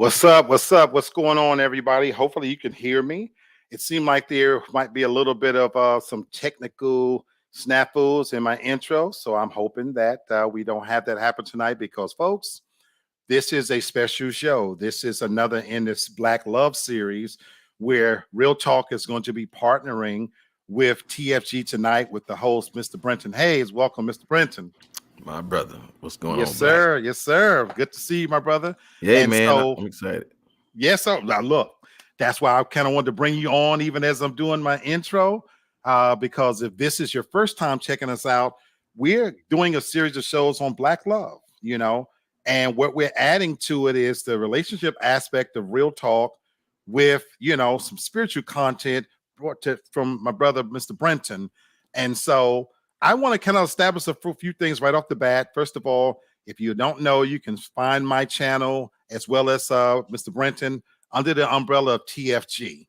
What's up? What's up? What's going on, everybody? Hopefully, you can hear me. It seemed like there might be a little bit of some technical snafus in my intro, so I'm hoping that we don't have that happen tonight because, folks, this is a special show. This is another in this Black Love series where Real Talk is going to be partnering with TFG tonight with the host, Mr. Brenton Hayes. Welcome, Mr. Brenton. My brother, what's going Yes, on, Black? sir. Yes, sir. Good to see you, my brother. Hey, And man, so, I'm excited. yes, sir. Now, look, that's why I kind of wanted to bring you on, even as I'm doing my intro, because if this is your first time checking us out, we're doing a series of shows on Black love, and what we're adding to it is the relationship aspect of Real Talk with, some spiritual content from my brother, Mr. Brenton. And so I want to kind of establish a few things right off the bat. First of all, if you don't know, you can find my channel as well as Mr. Brenton under the umbrella of TFG.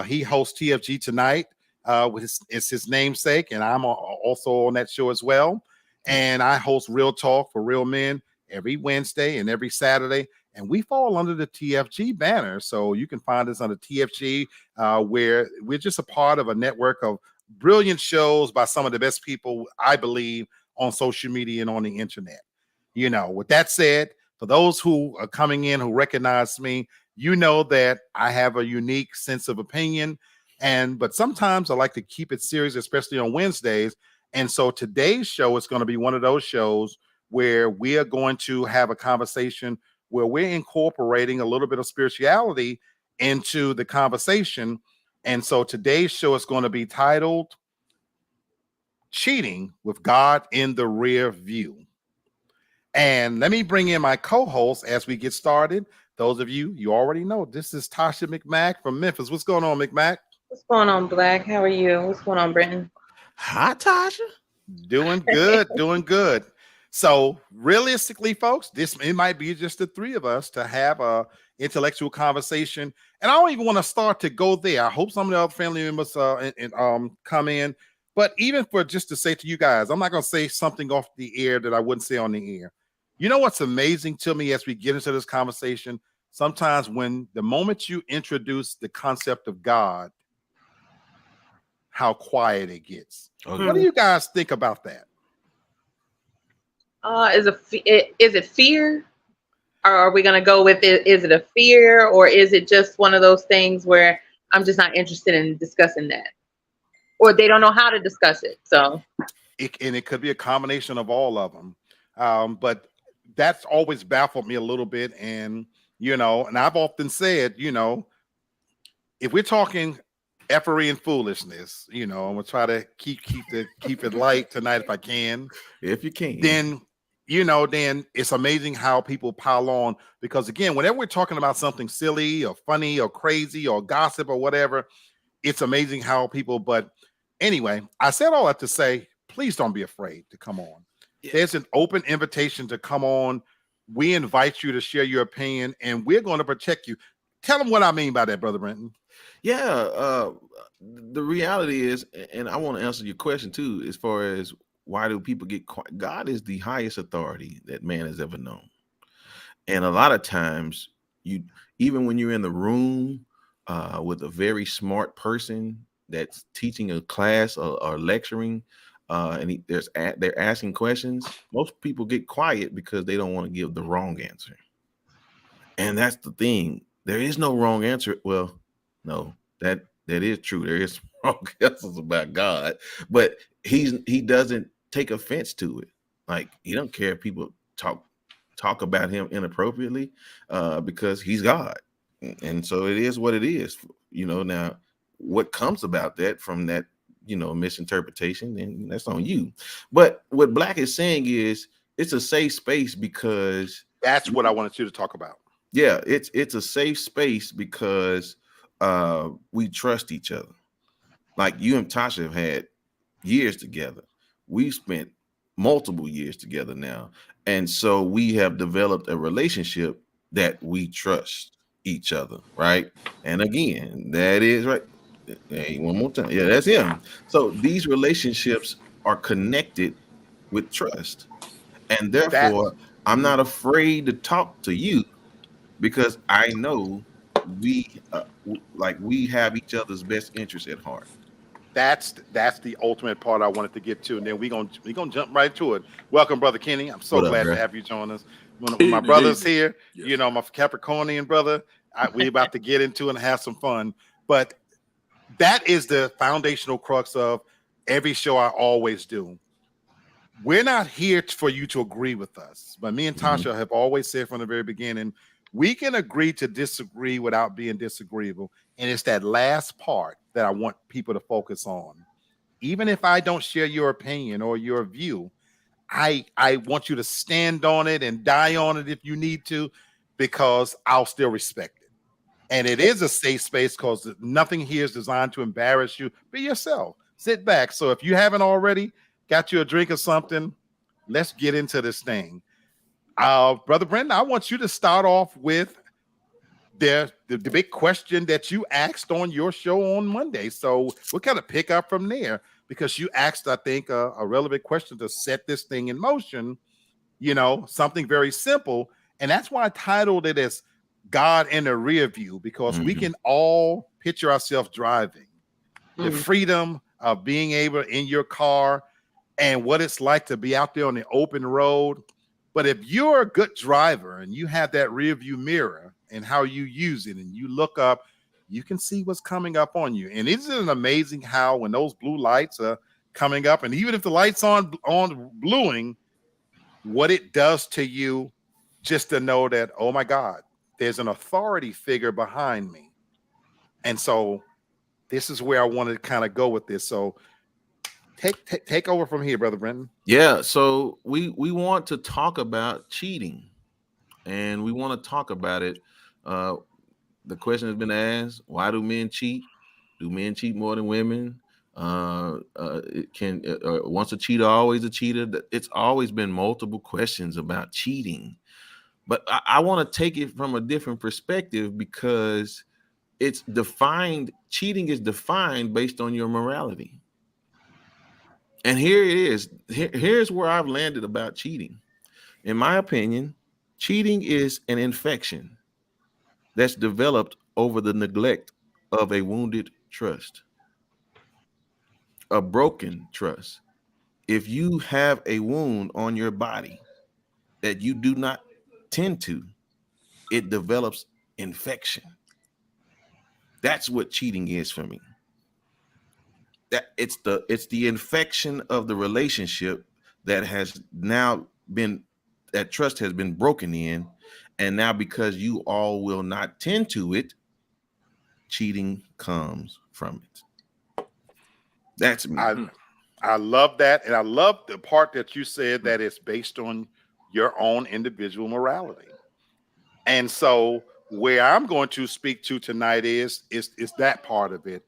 He hosts TFG tonight it's his namesake, and I'm also on that show as well. And I host Real Talk for Real Men every Wednesday and every Saturday. And we fall under the TFG banner. So you can find us under TFG, where we're just a part of a network of brilliant shows by some of the best people, I believe, on social media and on the internet. With that said, for those who are coming in who recognize me, you know that I have a unique sense of opinion. But sometimes I like to keep it serious, especially on Wednesdays. And so today's show is going to be one of those shows where we are going to have a conversation where we're incorporating a little bit of spirituality into the conversation. And so today's show is going to be titled Cheating with God in the Rear View. And let me bring in my co-host as we get started. Those of you already know, this is Tasha McMack from Memphis. What's going on, McMack? What's going on, Black? How are you? What's going on, Brenton? Hi, Tasha. Doing good, doing good. So realistically, folks, it might be just the three of us to have a intellectual conversation. And I don't even want to start to go there. I hope some of the other family members come in. But even for just to say to you guys, I'm not going to say something off the air that I wouldn't say on the air. You know what's amazing to me as we get into this conversation? Sometimes when the moment you introduce the concept of God, how quiet it gets. Okay. What do you guys think about that? Is it fear? Or are we going to go with it? Is it a fear, or is it just one of those things where I'm just not interested in discussing that? Or they don't know how to discuss it. So it could be a combination of all of them. But that's always baffled me a little bit. And, and I've often said, if we're talking effery and foolishness, I'm gonna try to keep it light tonight if I can. If you can. Then it's amazing how people pile on, because again, whenever we're talking about something silly or funny or crazy or gossip or whatever, it's amazing how people. But anyway, I said all that to say, please don't be afraid to come on. Yeah. There's an open invitation to come on. We invite you to share your opinion, and we're going to protect you. Tell them what I mean by that, Brother Brenton. Yeah, the reality is, and I want to answer your question too, as far as why do people get quiet? God is the highest authority that man has ever known. And a lot of times, even when you're in the room with a very smart person that's teaching a class or lecturing, and they're asking questions, most people get quiet because they don't want to give the wrong answer. And that's the thing. There is no wrong answer. Well, no, that is true. There is wrong answers about God, but he doesn't take offense to it. Like, he don't care if people talk about him inappropriately, because he's God. And so it is what it is. Now what comes about that from that, misinterpretation, then that's on you. But what Black is saying is it's a safe space, because that's what I wanted you to talk about. Yeah, it's a safe space because we trust each other. Like, you and Tasha have had years together. We've spent multiple years together now. And so we have developed a relationship that we trust each other, right? And again, that is right. Hey, one more time. Yeah, that's him. So these relationships are connected with trust. And therefore, I'm not afraid to talk to you because I know we we have each other's best interest at heart. That's the ultimate part I wanted to get to, and then we gonna jump right to it. Welcome, brother Kenny. I'm so What up, glad to bro? have you join us. When my Evening, brother's evening. here, Yes. you know, my Capricornian brother, we about to get into and have some fun. But that is the foundational crux of every show I always do. We're not here for you to agree with us, but me and Tasha have always said from the very beginning, we can agree to disagree without being disagreeable. And it's that last part that I want people to focus on. Even if I don't share your opinion or your view, I want you to stand on it and die on it if you need to, because I'll still respect it. And it is a safe space because nothing here is designed to embarrass you. Be yourself. Sit back. So if you haven't already got you a drink or something, let's get into this thing. Brother Brendan, I want you to start off with the big question that you asked on your show on Monday. So we'll kind of pick up from there because you asked, I think, a relevant question to set this thing in motion, you know, something very simple. And that's why I titled it as God in the Rear View, because we can all picture ourselves driving, the freedom of being able in your car and what it's like to be out there on the open road. But if you're a good driver and you have that rear view mirror and how you use it and you look up, you can see what's coming up on you. And isn't it amazing how when those blue lights are coming up, and even if the lights on bluing, what it does to you just to know that, oh my God, there's an authority figure behind me. And so this is where I wanted to kind of go with this. So take over from here, Brother Brenton. Yeah, so we want to talk about cheating, and we want to talk about it. The question has been asked: why do men cheat? Do men cheat more than women? Once a cheater, always a cheater. It's always been multiple questions about cheating, but I want to take it from a different perspective because it's defined. Cheating is defined based on your morality. And here it is. Here's where I've landed about cheating. In my opinion, cheating is an infection that's developed over the neglect of a wounded trust, a broken trust. If you have a wound on your body that you do not tend to, it develops infection. That's what cheating is for me. That it's the infection of the relationship that has now been, that trust has been broken in, and now because you all will not tend to it, cheating comes from it. That's me. I love that, and I love the part that you said that it's based on your own individual morality. And so where I'm going to speak to tonight is that part of it,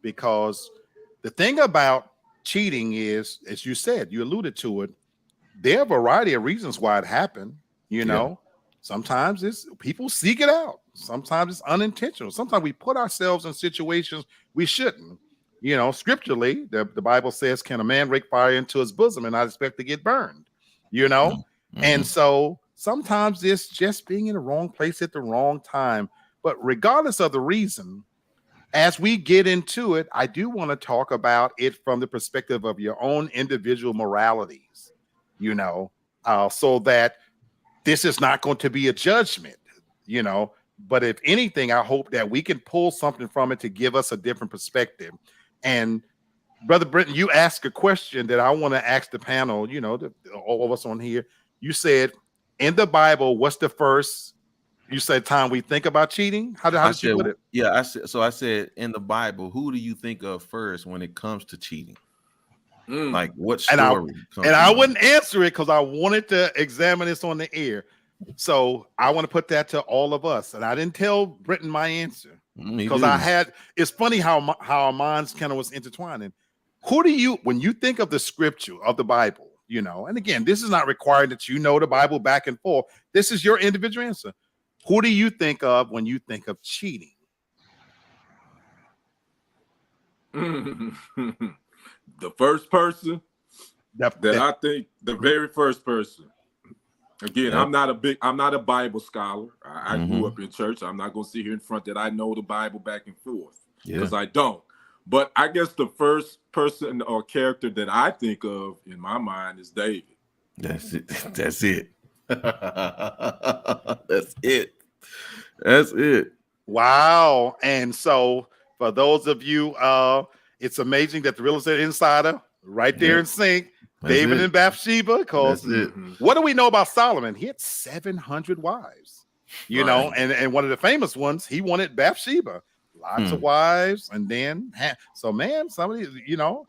because the thing about cheating is, as you said, you alluded to it, there are a variety of reasons why it happened. You know, sometimes it's people seek it out. Sometimes it's unintentional. Sometimes we put ourselves in situations we shouldn't. You know, scripturally, the Bible says, can a man rake fire into his bosom and not expect to get burned? You know, and so sometimes it's just being in the wrong place at the wrong time. But regardless of the reason, as we get into it, I do want to talk about it from the perspective of your own individual moralities, you know, so that this is not going to be a judgment, you know. But if anything, I hope that we can pull something from it to give us a different perspective. And Brother Brenton, you asked a question that I want to ask the panel, you know, all of us on here. You said, in the Bible, what's the first, you said, time we think about cheating? How did you put it? Yeah, I said, in the Bible, who do you think of first when it comes to cheating? Like what story? And I wouldn't answer it because I wanted to examine this on the air. So I want to put that to all of us. And I didn't tell Brenton my answer because it's funny how our minds kind of was intertwining. Who do you, when you think of the scripture of the Bible, you know, and again, this is not required that you know the Bible back and forth. This is your individual answer. Who do you think of when you think of cheating? The first person I think, the very first person, Again, Yep. I'm not a Bible scholar. I Mhm. grew up in church. I'm not going to sit here in front that I know the Bible back and forth because Yeah. I don't. But I guess the first person or character that I think of in my mind is David. That's it. That's it. That's it. That's it. Wow. And so for those of you, it's amazing that the Real Estate Insider right there Yep. in sync, That's David it. and Bathsheba, because That's it. Mhm. what do we know about Solomon? He had 700 wives, you know, Right. and one of the famous ones, he wanted Bathsheba, lots of wives, and then so man, somebody, you know,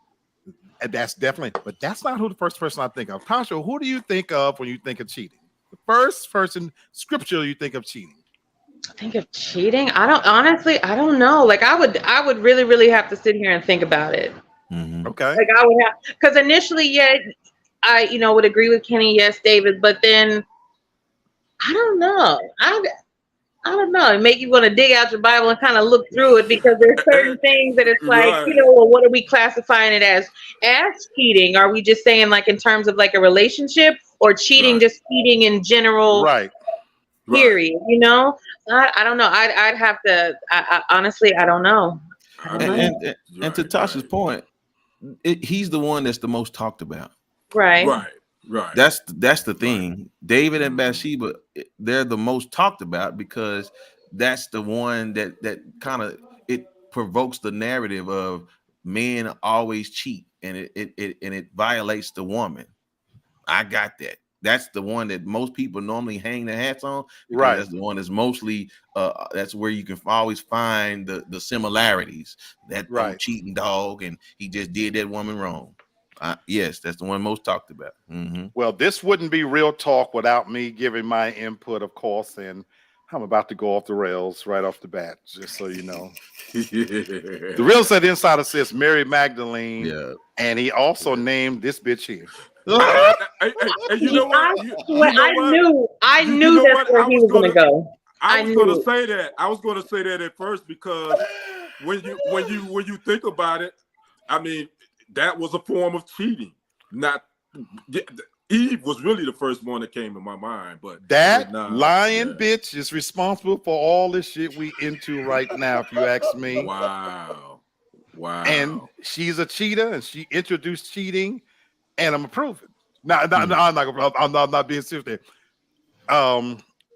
and that's definitely, but that's not who the first person I think of. Tasha, who do you think of when you think of cheating? The first person scripture you think of cheating? Think of cheating? I don't know. Like I would really, really have to sit here and think about it. Mhm. Okay. Like I would have, because initially, yeah, I would agree with Kenny, yes, David, but then I don't know. I don't know. It make you want to dig out your Bible and kind of look through it, because there's certain things that it's like, Right. well, what are we classifying it as cheating? Are we just saying like in terms of like a relationship, or cheating, Right. just cheating in general? Right. Period. You know, I don't know. I'd have to. I honestly, I don't know. I don't know. And to Tasha's point, he's the one that's the most talked about. Right. Right. That's the thing. David and Bathsheba, they're the most talked about because that's the one that kind of it provokes the narrative of men always cheat, and it violates the woman. I got that. That's the one that most people normally hang their hats on, because Right. that's the one that's mostly that's where you can always find the similarities. That Right. cheating dog, and he just did that woman wrong. Yes, that's the one most talked about. Mhm. Well, this wouldn't be real talk without me giving my input, of course, and I'm about to go off the rails right off the bat, just so you know. The Real Estate Insider says Mary Magdalene, Yeah. and he also named this bitch here. Hey, you know what? You know what? I You knew know that's what? where he was gonna go. I was knew gonna it. say that. I was gonna say that at first, because when you think about it, I mean, that was a form of cheating. Not Eve was really the first one that came to my mind, but That nah, lying yeah. bitch is responsible for all this shit we into right now, if you ask me. Wow. And she's a cheater, and she introduced cheating, and I'm approving. No, I'm not being serious there.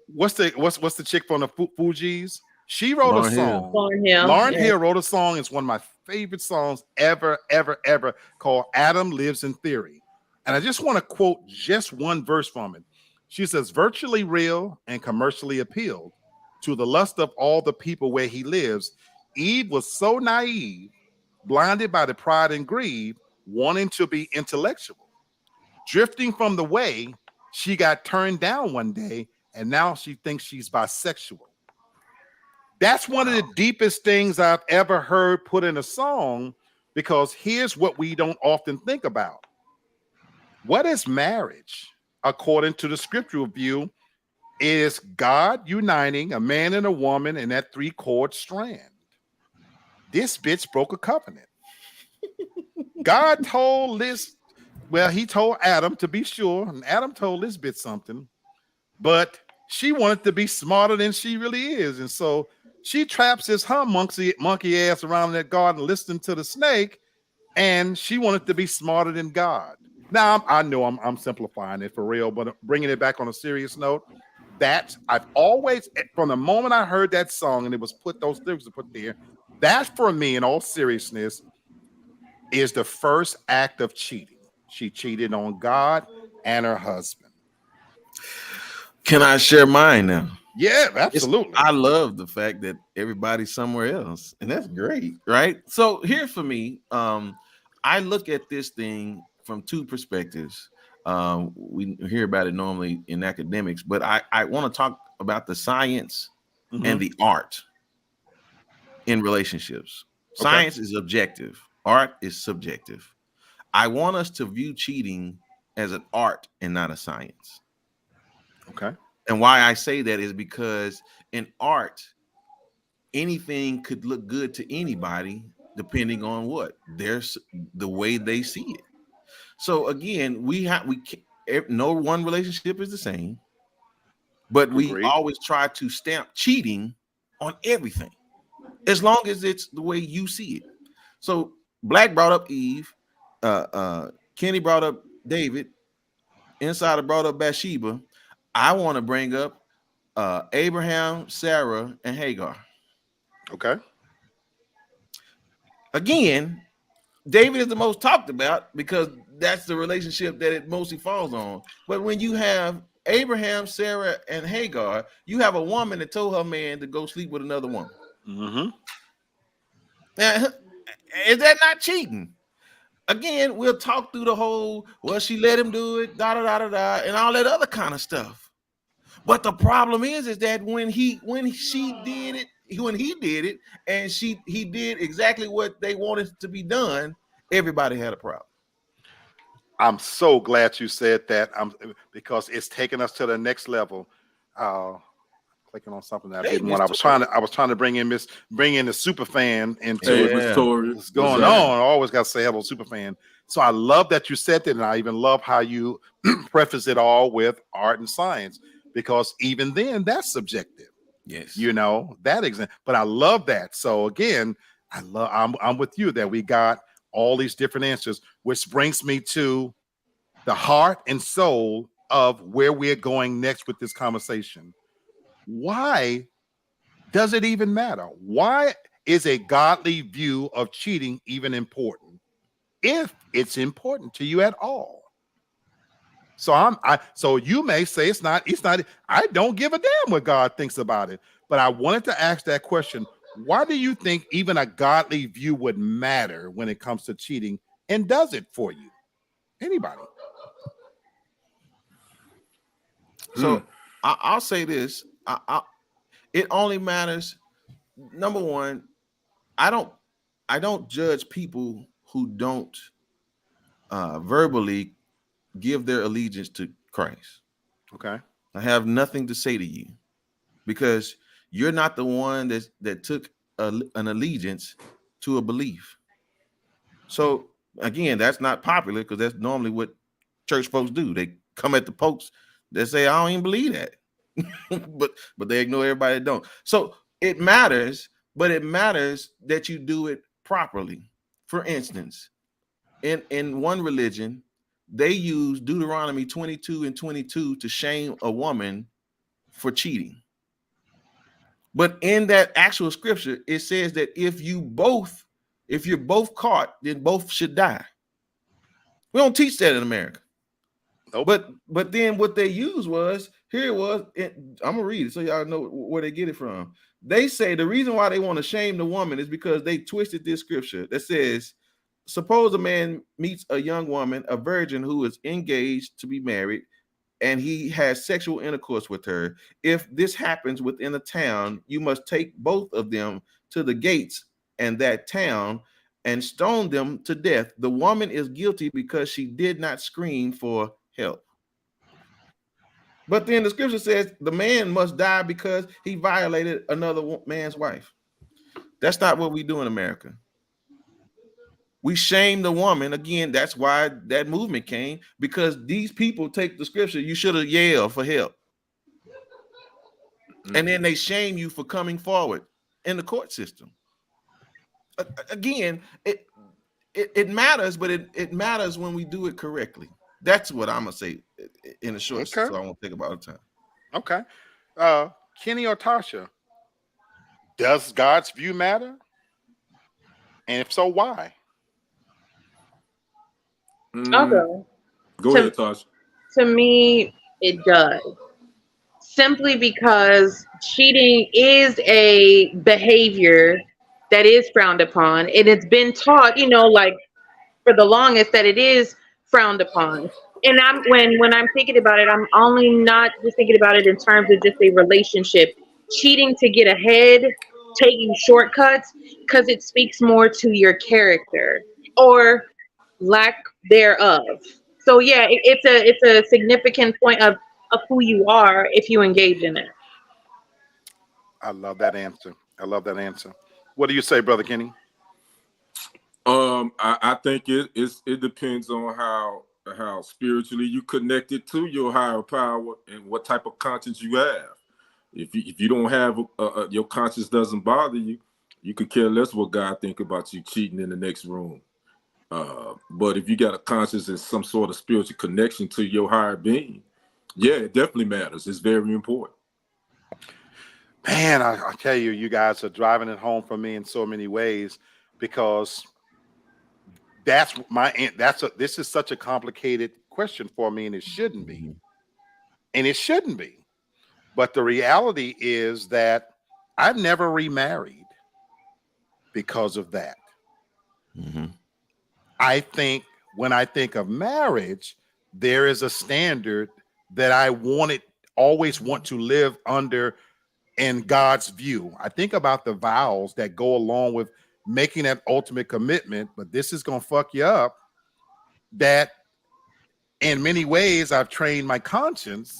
What's the chick from the Fugees? She wrote a Lauryn Hill. song. Lauryn Hill. Lauryn Yeah. Hill wrote a song. It's one of my favorite songs ever, called Adam Lives in Theory. And I just want to quote just one verse from it. She says, virtually real and commercially appealed to the lust of all the people where he lives. Eve was so naive, blinded by the pride and greed, wanting to be intellectual. Drifting from the way, she got turned down one day, and now she thinks she's bisexual. That's one of the deepest things I've ever heard put in a song, because here's what we don't often think about. What is marriage? According to the scriptural view, is God uniting a man and a woman in that 3-chord strand. This bitch broke a covenant. God told this, well, he told Adam, to be sure, and Adam told this bitch something, but she wanted to be smarter than she really is. And so she traps this monkey ass around that garden listening to the snake, and she wanted to be smarter than God. Now, I know I'm simplifying it for real, but bringing it back on a serious note, that I've always, from the moment I heard that song and it was put, those lyrics were put there, that for me, in all seriousness, is the first act of cheating. She cheated on God and her husband. Can I share mine now? Yeah, absolutely. I love the fact that everybody's somewhere else, and that's great, right? So here for me, I look at this thing from two perspectives. We hear about it normally in academics, but I want to talk about the science and the art in relationships. Okay. Science is objective, art is subjective. I want us to view cheating as an art and not a science. Okay. And why I say that is because in art, anything could look good to anybody depending on what there's the way they see it. So again, no one relationship is the same, but we Agreed. always try to stamp cheating on everything, as long as it's the way you see it. So Black brought up Eve, Kenny brought up David, Insider brought up Bathsheba. I want to bring up Abraham, Sarah, and Hagar. Okay. Again, David is the most talked about because that's the relationship that it mostly falls on. But when you have Abraham, Sarah, and Hagar, you have a woman that told her man to go sleep with another woman. Mm-hmm. Now, is that not cheating? Again, we'll talk through the whole, well, she let him do it, da da da da da, and all that other kind of stuff. But the problem is that when he did it, and he did exactly what they wanted to be done, everybody had a problem. I'm so glad you said that. Because it's taking us to the next level. Clicking on something that I didn't want. I was trying to bring in the super fan into Hey, it. Miss Tori, What's going on? I always got to say hello, super fan. So I love that you said that, and I even love how you preface it all with art and science, because even then that's subjective. Yes, You know that example. But I love that. So again, I'm with you that we got all these different answers, which brings me to the heart and soul of where we're going next with this conversation. Why does it even matter? Why is a godly view of cheating even important, if it's important to you at all? So so you may say it's not. I don't give a damn what God thinks about it. But I wanted to ask that question. Why do you think even a godly view would matter when it comes to cheating? And does it for you? Anybody? So I'll say this. It only matters. Number one, I don't judge people who don't verbally give their allegiance to Christ. Okay. I have nothing to say to you because you're not the one that took an allegiance to a belief. So again, that's not popular because that's normally what church folks do. They come at the folks that say, I don't even believe that. but they ignore everybody that don't. So it matters, but it matters that you do it properly. For instance, in one religion, they use Deuteronomy 22:22 to shame a woman for cheating. But in that actual scripture, it says that if you're both caught, then both should die. We don't teach that in America. Nope. But then what they used was, here it was, I'm gonna read it so y'all know where they get it from. They say the reason why they want to shame the woman is because they twisted this scripture that says, suppose a man meets a young woman, a virgin who is engaged to be married, and he has sexual intercourse with her. If this happens within a town, you must take both of them to the gates and that town and stone them to death. The woman is guilty because she did not scream for help. But then the scripture says the man must die because he violated another man's wife. That's not what we do in America. We shame the woman. Again, that's why that movement came, because these people take the scripture, you should have yelled for help. And then they shame you for coming forward in the court system. Again, it matters, but it matters when we do it correctly. That's what I'm gonna say in a short, so I won't take about the time. Okay. Kenny or Tasha, does God's view matter? And if so, why? I'll go. Go ahead, Tasha. To me, it does. Simply because cheating is a behavior that is frowned upon. And it's been taught, like for the longest, that it is frowned upon. And when I'm thinking about it, I'm only not just thinking about it in terms of just a relationship. Cheating to get ahead, taking shortcuts, because it speaks more to your character or lack thereof. So yeah, it's a significant point of who you are if you engage in it. I love that answer. What do you say, Brother Kenny? I think it depends on how how spiritually you connected to your higher power and what type of conscience you have. If you don't have your conscience doesn't bother you, you could care less what God think about you cheating in the next room. But if you got a conscience and some sort of spiritual connection to your higher being, yeah, it definitely matters. It's very important. Man, I tell you, you guys are driving it home for me in so many ways, because this is such a complicated question for me, and it shouldn't be. And it shouldn't be. But the reality is that I've never remarried because of that. Mm-hmm. I think when I think of marriage, there is a standard that I always want to live under in God's view. I think about the vows that go along with making that ultimate commitment, but this is going to fuck you up. That in many ways, I've trained my conscience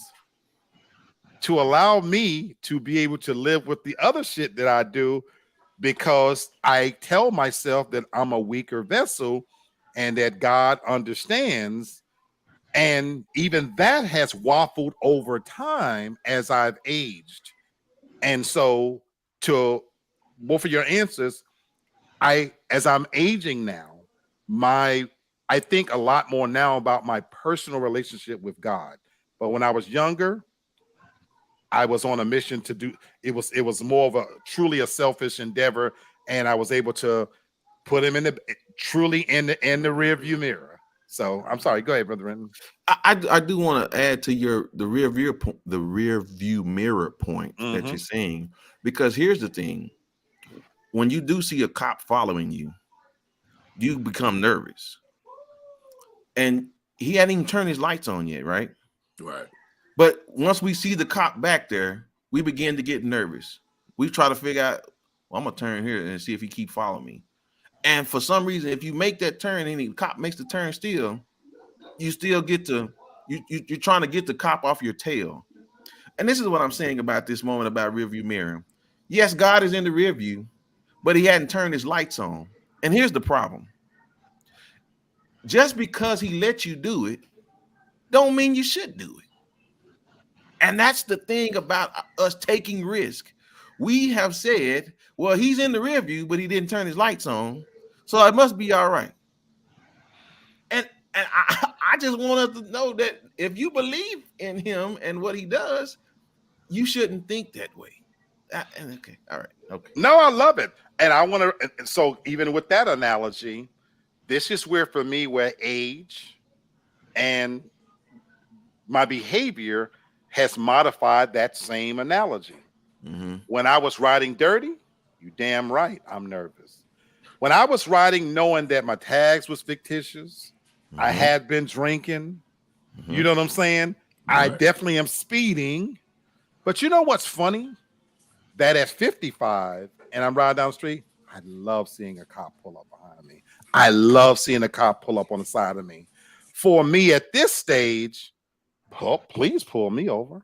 to allow me to be able to live with the other shit that I do, because I tell myself that I'm a weaker vessel and that God understands. And even that has waffled over time as I've aged. And so, to both of your answers, as I'm aging now, I think a lot more now about my personal relationship with God. But when I was younger, I was on a mission to do it was more of a truly a selfish endeavor, and I was able to put him in the rear view mirror. So I'm sorry. Go ahead, Brother Renton. I do want to add to the rear view mirror point that you're saying, because here's the thing: when you do see a cop following you, you become nervous, and he hadn't even turned his lights on yet, right? Right. But once we see the cop back there, we begin to get nervous. We try to figure out, well, I'm gonna turn here and see if he keep following me. And for some reason, if you make that turn and the cop makes the turn still, you still get to you're trying to get the cop off your tail. And this is what I'm saying about this moment about rearview mirror. Yes, God is in the rear view, but he hadn't turned his lights on. And here's the problem. Just because he let you do it, don't mean you should do it. And that's the thing about us taking risk. We have said, well, he's in the rear view, but he didn't turn his lights on, so it must be all right. And I just want us to know that if you believe in him and what he does, you shouldn't think that way. Okay, all right, okay. No, I love it. And I want to, so even with that analogy, this is where for me, where age and my behavior has modified that same analogy. When I was riding dirty, you damn right, I'm nervous. When I was riding knowing that my tags was fictitious, I had been drinking, you know what I'm saying? Right. I definitely am speeding. But you know what's funny? That at 55 and I'm riding down the street, I love seeing a cop pull up behind me. I love seeing a cop pull up on the side of me. For me at this stage, please pull me over.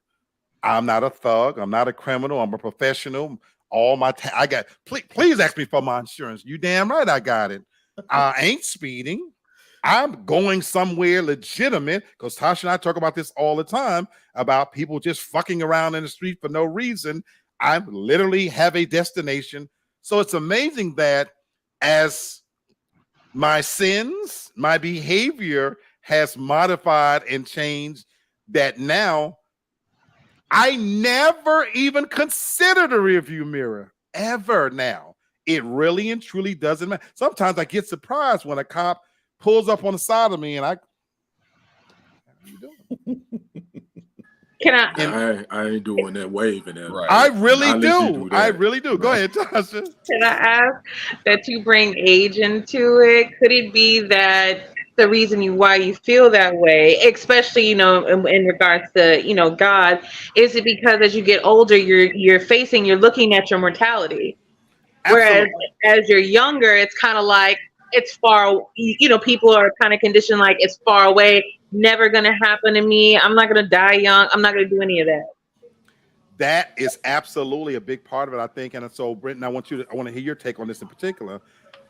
I'm not a thug. I'm not a criminal. I'm a professional. All my I got. Please ask me for my insurance. You damn right I got it. I ain't speeding. I'm going somewhere legitimate, because Tasha and I talk about this all the time about people just fucking around in the street for no reason. I literally have a destination. So it's amazing that as my sins, my behavior has modified and changed, that now I never even considered a rearview mirror ever. Now it really and truly doesn't matter. Sometimes I get surprised when a cop pulls up on the side of me and I ain't doing that waving at right. I really do. I really do. Go ahead, Tasha. Can I ask that you bring age into it? Could it be that the reason why you feel that way, especially, you know, in regards to, you know, God, is it because as you get older, you're looking at your mortality? Absolutely. Whereas as you're younger, it's kind of like it's far, you know, people are kind of conditioned like it's far away, never going to happen to me. I'm not going to die young. I'm not going to do any of that. That is absolutely a big part of it, I think. And so, Brenton, I want to hear your take on this in particular.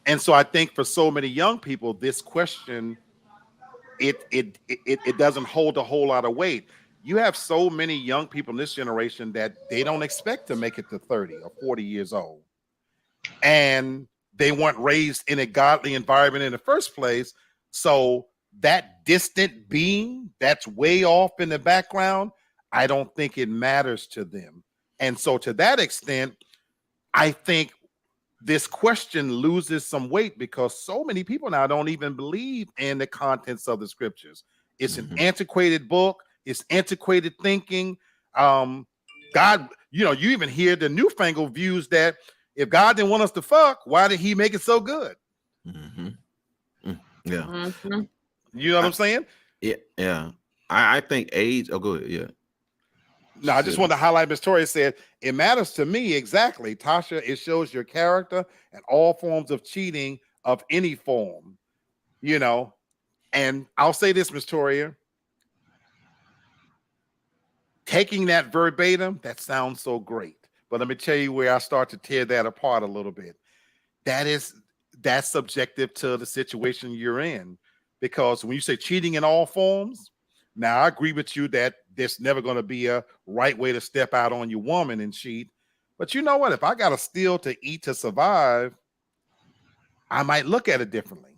And so I think for so many young people, this question it doesn't hold a whole lot of weight. You have so many young people in this generation that they don't expect to make it to 30 or 40 years old, and they weren't raised in a godly environment in the first place. So that distant being that's way off in the background, I don't think it matters to them. And so to that extent, I think this question loses some weight because so many people now don't even believe in the contents of the scriptures. It's an antiquated book. It's antiquated thinking. God, you even hear the newfangled views that if God didn't want us to fuck, why did he make it so good? Yeah. You know what I'm saying? Yeah. I think age. Oh, go ahead. Yeah. No, I just wanted to highlight Miss Tori said, it matters to me exactly. Tasha, it shows your character and all forms of cheating of any form, And I'll say this, Miss Toria, taking that verbatim, that sounds so great. But let me tell you where I start to tear that apart a little bit. That's subjective to the situation you're in. Because when you say cheating in all forms, now I agree with you that there's never going to be a right way to step out on your woman and cheat. But you know what? If I got to steal to eat to survive, I might look at it differently.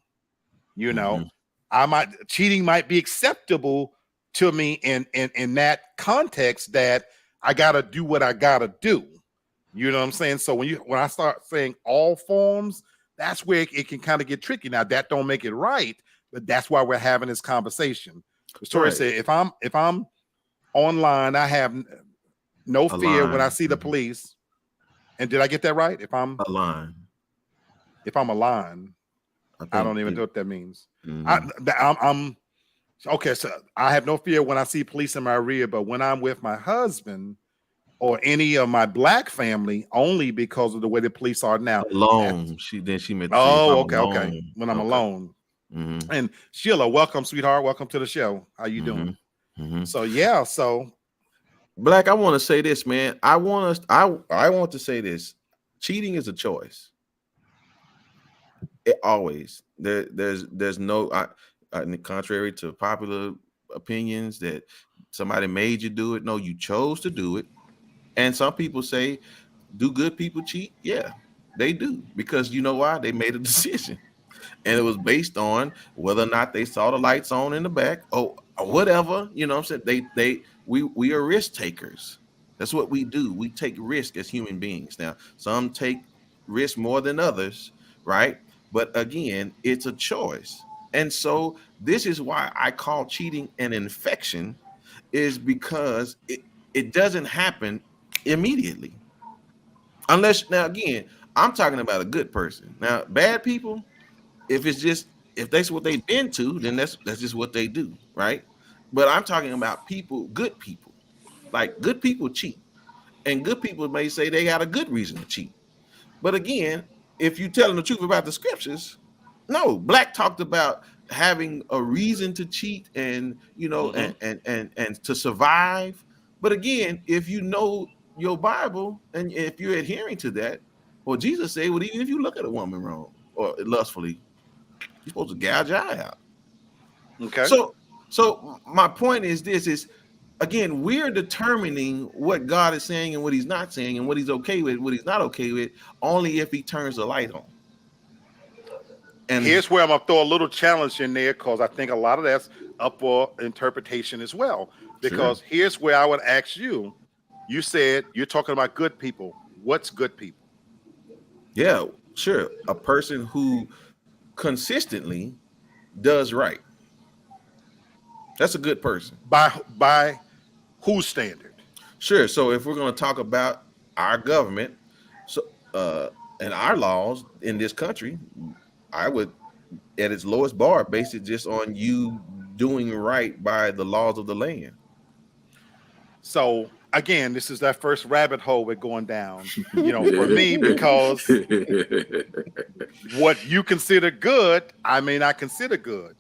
Cheating might be acceptable to me in that context that I got to do what I got to do. You know what I'm saying? So when I start saying all forms, that's where it can kind of get tricky. Now that don't make it right, but that's why we're having this conversation. The story said, if I'm online, I have no fear when I see the police. And did I get that right? If I'm a line, I don't even know what that means. I'm okay. So I have no fear when I see police in my rear, but when I'm with my husband or any of my black family, only because of the way the police are now. Alone. She meant. Okay. When I'm alone. And Sheila, welcome, sweetheart. Welcome to the show. How you doing? So yeah. So Black, I want to say this, man. I want to say this. Cheating is a choice. It always there's no contrary to popular opinions that somebody made you do it. No, you chose to do it. And some people say, do good people cheat? Yeah, they do, because you know why? They made a decision. And it was based on whether or not they saw the lights on in the back or whatever. You know what I'm saying? We are risk takers. That's what we do. We take risk as human beings. Now, some take risk more than others, right? But again, it's a choice. And so this is why I call cheating an infection, is because it doesn't happen immediately. Unless, now again, I'm talking about a good person. Now, bad people, if that's what they've been to, then that's just what they do, right? But I'm talking about people, good people. Like, good people cheat. And good people may say they got a good reason to cheat. But again, if you're telling the truth about the scriptures, no, Black talked about having a reason to cheat and and to survive. But again, if you know your Bible and if you're adhering to that, well, Jesus said, well, even if you look at a woman wrong or lustfully, you're supposed to gouge your eye out. Okay. So my point is this is, again, we're determining what God is saying and what he's not saying and what he's okay with, what he's not okay with, only if he turns the light on. And here's where I'm going to throw a little challenge in there, because I think a lot of that's up for interpretation as well. Because here's where I would ask you, you said you're talking about good people. What's good people? Yeah, sure. A person who consistently does right. That's a good person. By whose standard? Sure. So if we're going to talk about our government, and our laws in this country, I would, at its lowest bar, base it just on you doing right by the laws of the land. So again, this is that first rabbit hole we're going down, for me, because what you consider good, I may not consider good.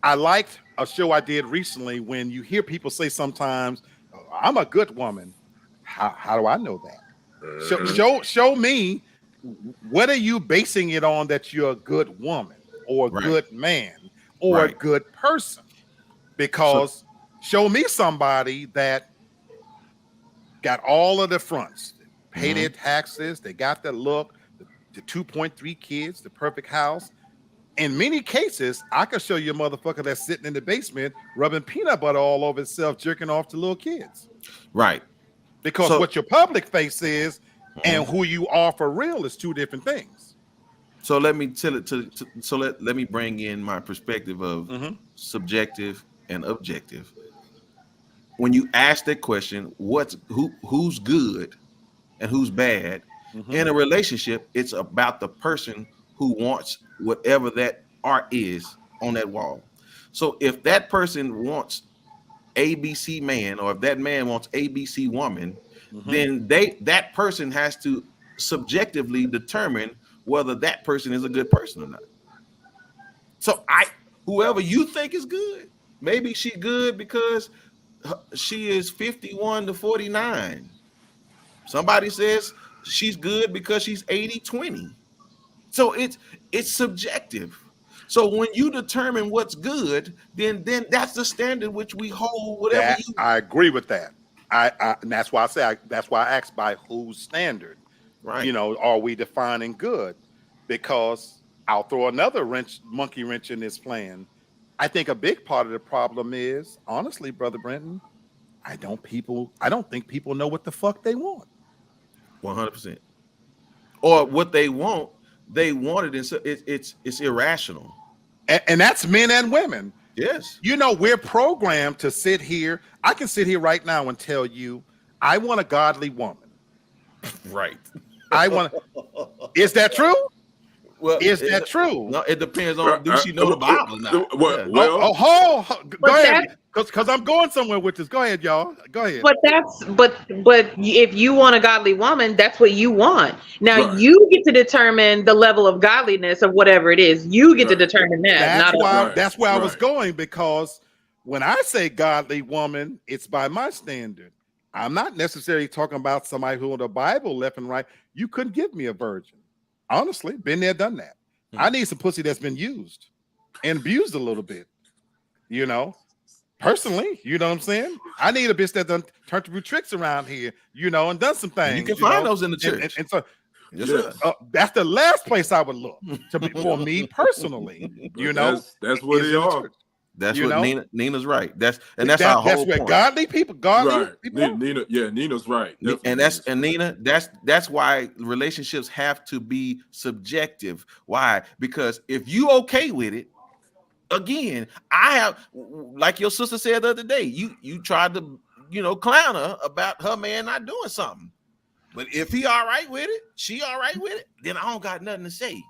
I liked a show I did recently when you hear people say sometimes, I'm a good woman. How do I know that? Show me, what are you basing it on that you're a good woman or a good man or a good person? because show me somebody that got all of the fronts, pay their taxes, they got the look, the 2.3 kids, the perfect house. In many cases, I could show you a motherfucker that's sitting in the basement rubbing peanut butter all over himself, jerking off to little kids. Right. Because So- what your public face is and who you are for real is two different things. So let me tell it let me bring in my perspective of subjective and objective. When you ask that question, who's good and who's bad in a relationship, it's about the person who wants whatever that art is on that wall. So if that person wants ABC man, or if that man wants ABC woman, then that person has to subjectively determine whether that person is a good person or not. So whoever you think is good, maybe she good because she is 51 to 49. Somebody says she's good because she's 80-20. So it's subjective. So when you determine what's good, then that's the standard which we hold. Whatever I agree with that. And that's why that's why I asked by whose standard. Right. You know, are we defining good? Because I'll throw another monkey wrench in this plan. I think a big part of the problem is, honestly, Brother Brenton, I don't think people know what the fuck they want. 100%. Or what they want it, and so it's irrational. And that's men and women. Yes. You know, we're programmed to sit here. I can sit here right now and tell you, I want a godly woman. Right. Is that true? Well, is that true? No, it depends on do she know the Bible or not. Go ahead. Because I'm going somewhere with this. Go ahead, y'all. Go ahead. But if you want a godly woman, that's what you want. Now you get to determine the level of godliness of whatever it is. You get to determine that. That's where I was going, because when I say godly woman, it's by my standard. I'm not necessarily talking about somebody who in the Bible left and right. You couldn't give me a virgin. Honestly, been there, done that. I need some pussy that's been used and abused a little bit. You know, personally, you know what I'm saying? I need a bitch that done turned a few tricks around here, you know, and done some things. You can find those in the church. And so that's the last place I would look for me personally. You know, that's what they are. That's what Nina's right. That's our whole That's where point. Godly people. Nina's right. Nina, that's why relationships have to be subjective. Why? Because if you okay with it, again, I have, like your sister said the other day, you tried to clown her about her man not doing something. But if he all right with it, she all right with it, then I don't got nothing to say,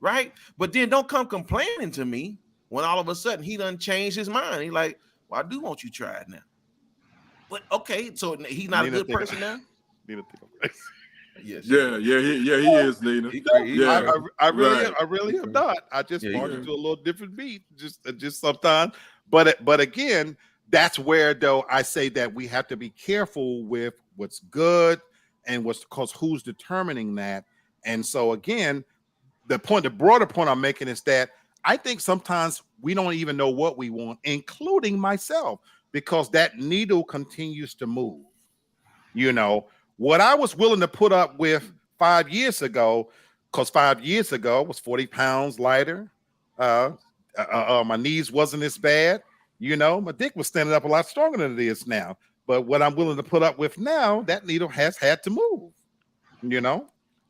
right? But then don't come complaining to me when all of a sudden he done changed his mind. He like, well, I do want you to try it now. But okay, so he's not a good person now? Nina Yes. Yeah, he is, Nina. I really am not. I just march to a little different beat, just sometimes. But again, that's where though I say that we have to be careful with what's good and because who's determining that. And so again, the broader point I'm making is that I think sometimes we don't even know what we want, including myself, because that needle continues to move. You know, what I was willing to put up with 5 years ago, because 5 years ago was 40 pounds lighter. My knees wasn't as bad. You know, my dick was standing up a lot stronger than it is now. But what I'm willing to put up with now, that needle has had to move. You know,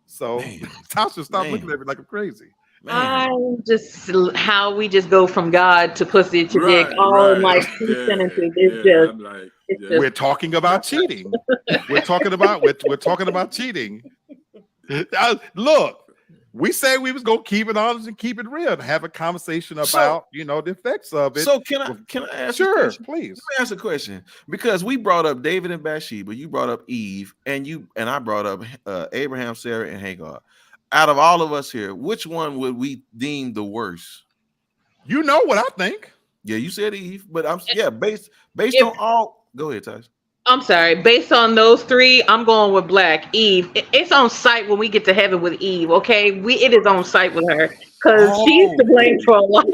so Tasha, stop looking at me like I'm crazy. I'm just how we just go from God to pussy to dick all in like 2 sentences. It's just we're talking about cheating. We're talking about cheating. Look, we say we was gonna keep it honest and keep it real and have a conversation about the effects of it. So can I ask? Sure, please. Let me ask a question, because we brought up David and Bathsheba, you brought up Eve, and I brought up Abraham, Sarah, and Hagar. Out of all of us here, which one would we deem the worst? You know what I think. Yeah, you said Eve, but based on all. Go ahead, Tyson. I'm sorry. Based on those 3, I'm going with Black Eve. It's on site when we get to heaven with Eve. Okay, it is on site with her because she's to blame for a lot.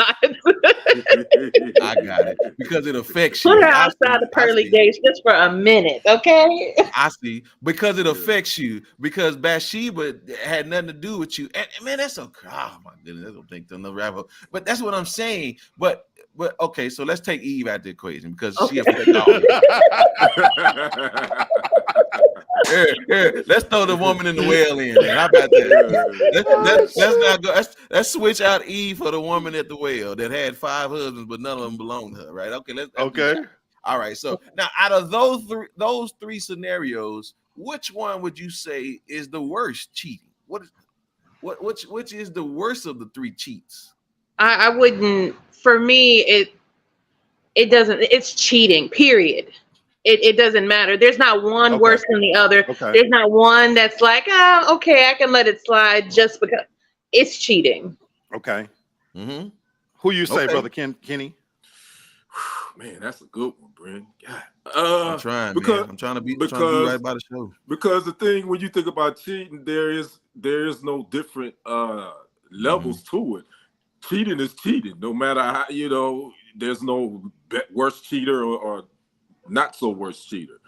I got it because it affects you. Put her outside the pearly gates just for a minute, okay? I see. Because it affects you. Because Bathsheba had nothing to do with you. And man, that's so. Oh my goodness, I don't think they'll never have. But that's what I'm saying. But okay, so let's take Eve out the equation because she affects all. Here, let's throw the woman in the well in. How about that? Let's not go. Let's switch out Eve for the woman at the well that had 5 husbands, but none of them belonged to her. Right? Okay. Let's all right. So now, out of those three scenarios, which one would you say is the worst cheating? Which is the worst of the 3 cheats? I wouldn't. For me, it doesn't. It's cheating. Period. It doesn't matter. There's not one worse than the other. Okay. There's not one that's like, okay, I can let it slide just because it's cheating. Okay. Mm-hmm. Who you say, brother Kenny? Man, that's a good one, Brent. God. I'm trying, man. I'm trying to be right by the show. Because the thing, when you think about cheating, there is no different levels to it. Cheating is cheating, no matter how, there's no worse cheater or not so worse cheater.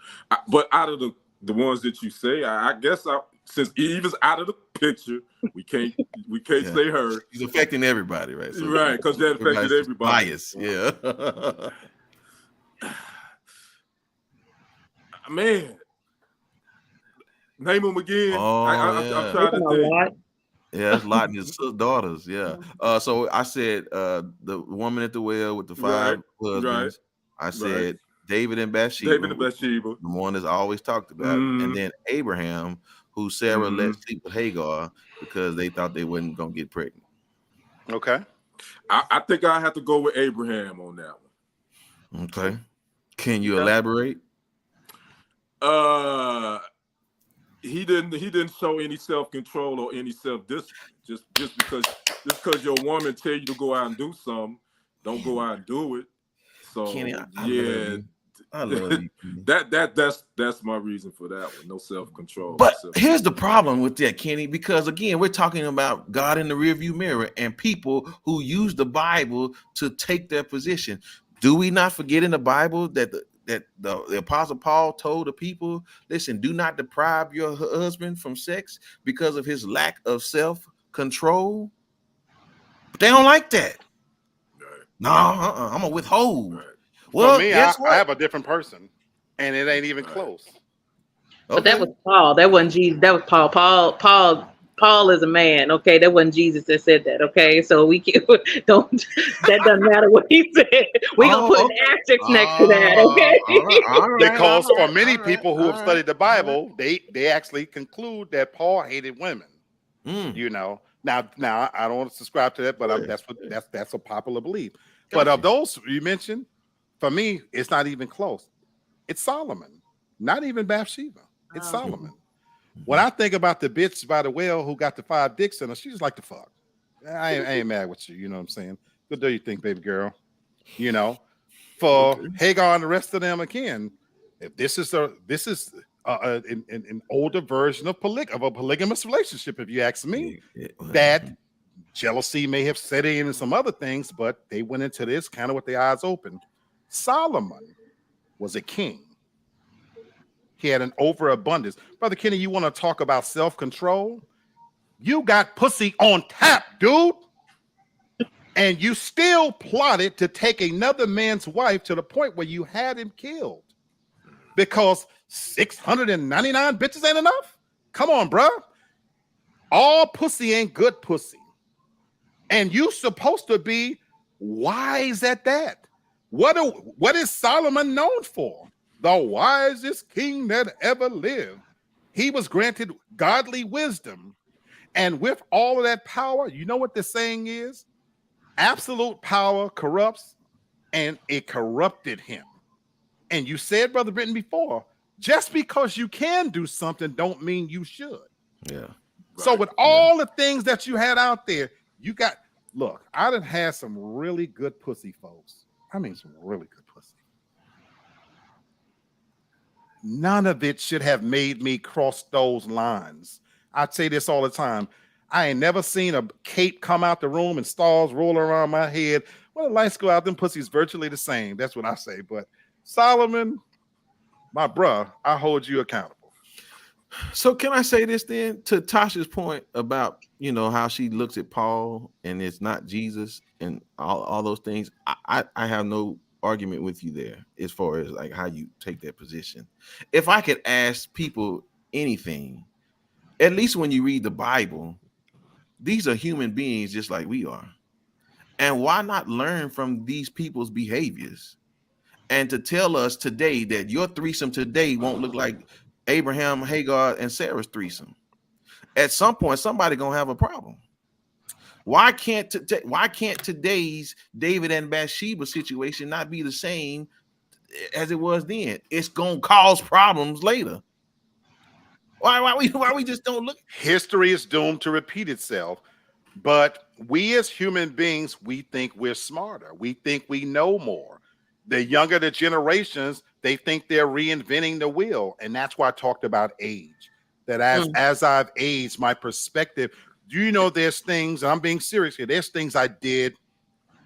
But out of the ones that you say, I guess since Eve is out of the picture, we can't say her. She's affecting everybody, right? So right, because that affected everybody. Bias, yeah. Man, name them again. Oh, I'm trying to think. Yeah, it's Lot and his daughters. Yeah. So I said the woman at the well with the 5 husbands. Right. I said David and Bathsheba. The one that's always talked about. And then Abraham, who Sarah let sleep with Hagar because they thought they wasn't gonna get pregnant. Okay. I think I have to go with Abraham on that one. Okay. Can you elaborate? He didn't show any self-control or any self-discipline. Just because your woman tell you to go out and do something, don't go out and do it. So Kenny, I love you. That's my reason for that one. No self-control. But here's the problem with that, Kenny, because again, we're talking about God in the rearview mirror and people who use the Bible to take their position. Do we not forget in the Bible that the Apostle Paul told the people, listen, do not deprive your husband from sex because of his lack of self-control? But they don't like that. Right. No, I'm gonna withhold. Right. Well, for me, I have a different person, and it ain't even close. But that was Paul. That wasn't Jesus. That was Paul. Paul is a man. Okay, that wasn't Jesus that said that. Okay, so we don't. That doesn't matter what he said. We gonna put an asterisk next to that. Okay. All right, because for many people who have studied the Bible, they actually conclude that Paul hated women. Now I don't subscribe to that, but that's a popular belief. But of those you mentioned, for me, it's not even close. It's Solomon, not even Bathsheba. It's Solomon. When I think about the bitch by the well who got the 5 dicks in her, she just like to fuck. I ain't mad with you. You know what I'm saying? What do you think, baby girl? For Hagar and the rest of them again, if this is an older version of a polygamous relationship, if you ask me, that jealousy may have set in and some other things, but they went into this kind of with their eyes open. Solomon was a king. He had an overabundance. Brother Kenny, you want to talk about self-control? You got pussy on tap, dude. And you still plotted to take another man's wife to the point where you had him killed. Because 699 bitches ain't enough? Come on, bro. All pussy ain't good pussy. And you supposed to be wise at that. What is Solomon known for? The wisest king that ever lived. He was granted godly wisdom. And with all of that power, you know what the saying is? Absolute power corrupts, and it corrupted him. And you said, Brother Britton, before, just because you can do something don't mean you should. Yeah. So with all the things that you had out there, look, I done had some really good pussy, folks. I mean, some really good pussy. None of it should have made me cross those lines. I say this all the time. I ain't never seen a cape come out the room and stars roll around my head. When the lights go out, them pussies virtually the same. That's what I say. But Solomon, my bruh, I hold you accountable. So can I say this then to Tasha's point about, you know, how she looks at Paul and it's not Jesus and all those things? I have no argument with you there as far as like how you take that position. If I could ask people anything, at least when you read the Bible, these are human beings just like we are. And why not learn from these people's behaviors? And to tell us today that your threesome today won't look like Abraham, Hagar, and Sarah's threesome. At some point, somebody gonna have a problem. Why can't today's David and Bathsheba situation not be the same as it was then? It's gonna cause problems later. Why we just don't look? History is doomed to repeat itself, but we as human beings, we think we're smarter. We think we know more. The younger the generations, they think they're reinventing the wheel. And that's why I talked about age. That as I've aged, my perspective, do you know there's things, and I'm being serious here, there's things I did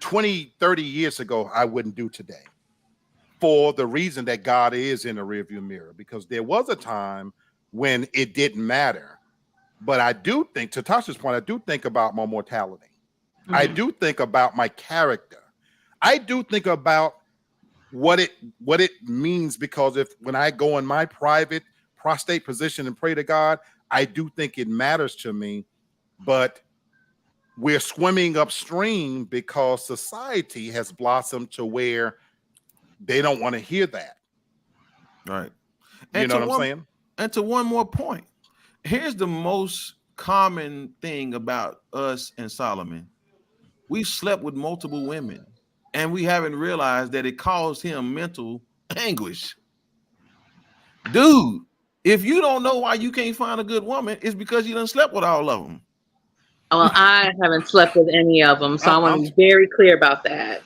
20, 30 years ago I wouldn't do today for the reason that God is in the rearview mirror, because there was a time when it didn't matter. But I do think, to Tasha's point, I do think about my mortality. I do think about my character. I do think about what it means, because when I go in my private prostate position and pray to God, I do think it matters to me. But we're swimming upstream because society has blossomed to where they don't want to hear that. Right. You know what I'm saying? And to one more point, here's the most common thing about us and Solomon. We slept with multiple women, and we haven't realized that it caused him mental anguish. Dude, if you don't know why you can't find a good woman, it's because you done slept with all of them. Well, I haven't slept with any of them, so I want to be very clear about that.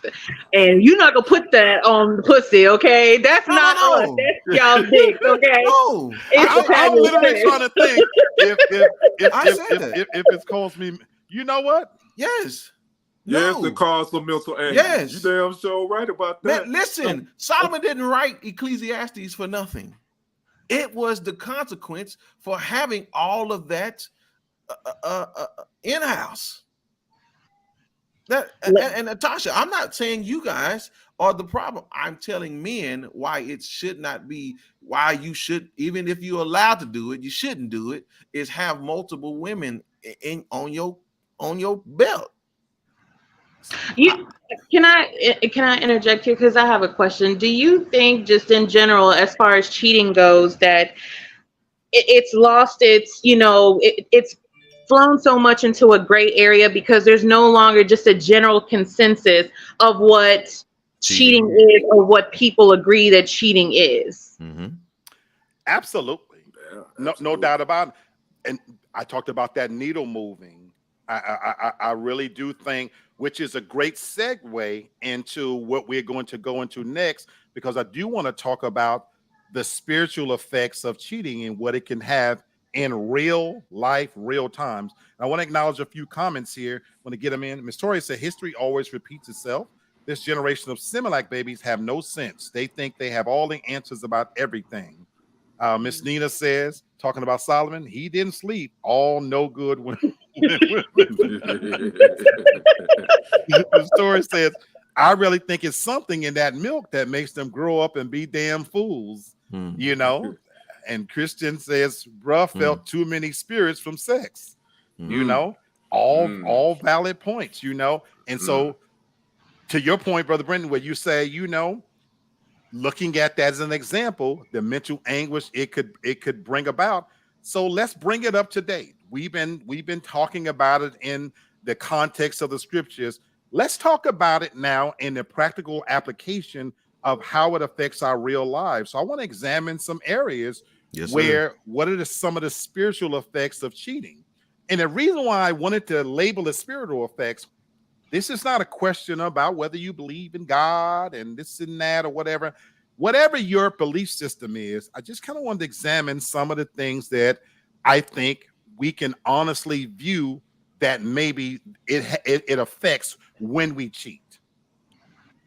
And you're not gonna put that on the pussy, okay? That's not us. That's y'all's dicks, okay? No, I'm literally trying to think if it's caused me. You know what? Yes. Yes, No. it caused some mental anguish. Yes. You damn sure right about that. Man, listen, Solomon didn't write Ecclesiastes for nothing. It was the consequence for having all of that in-house. And Natasha, I'm not saying you guys are the problem. I'm telling men why it should not be, why you should, even if you're allowed to do it, you shouldn't do it, is have multiple women on your belt. Can I interject here, because I have a question? Do you think, just in general, as far as cheating goes, that it's lost its, it's flown so much into a gray area because there's no longer just a general consensus of what cheating is or what people agree that cheating is? Absolutely. Yeah, No doubt about it. And I talked about that needle moving. I really do think, which is a great segue into what we're going to go into next, because I do want to talk about the spiritual effects of cheating and what it can have in real life, real times. I want to acknowledge a few comments here. I want to get them in. Ms. Torrey said, history always repeats itself. This generation of Similac babies have no sense. They think they have all the answers about everything. Miss Nina says, talking about Solomon, he didn't sleep. All no good women. The story says, I really think it's something in that milk that makes them grow up and be damn fools, And Christian says, bruh felt too many spirits from sex, all valid points, And so to your point, Brother Brendan, where you say, looking at that as an example, the mental anguish it could bring about. So let's bring it up to date. We've been talking about it in the context of the scriptures. Let's talk about it now in the practical application of how it affects our real lives. So I want to examine some areas where what are some of the spiritual effects of cheating. And the reason why I wanted to label the spiritual effects, this is not a question about whether you believe in God and this and that or whatever. Whatever your belief system is, I just kind of wanted to examine some of the things that I think we can honestly view that maybe it affects when we cheat.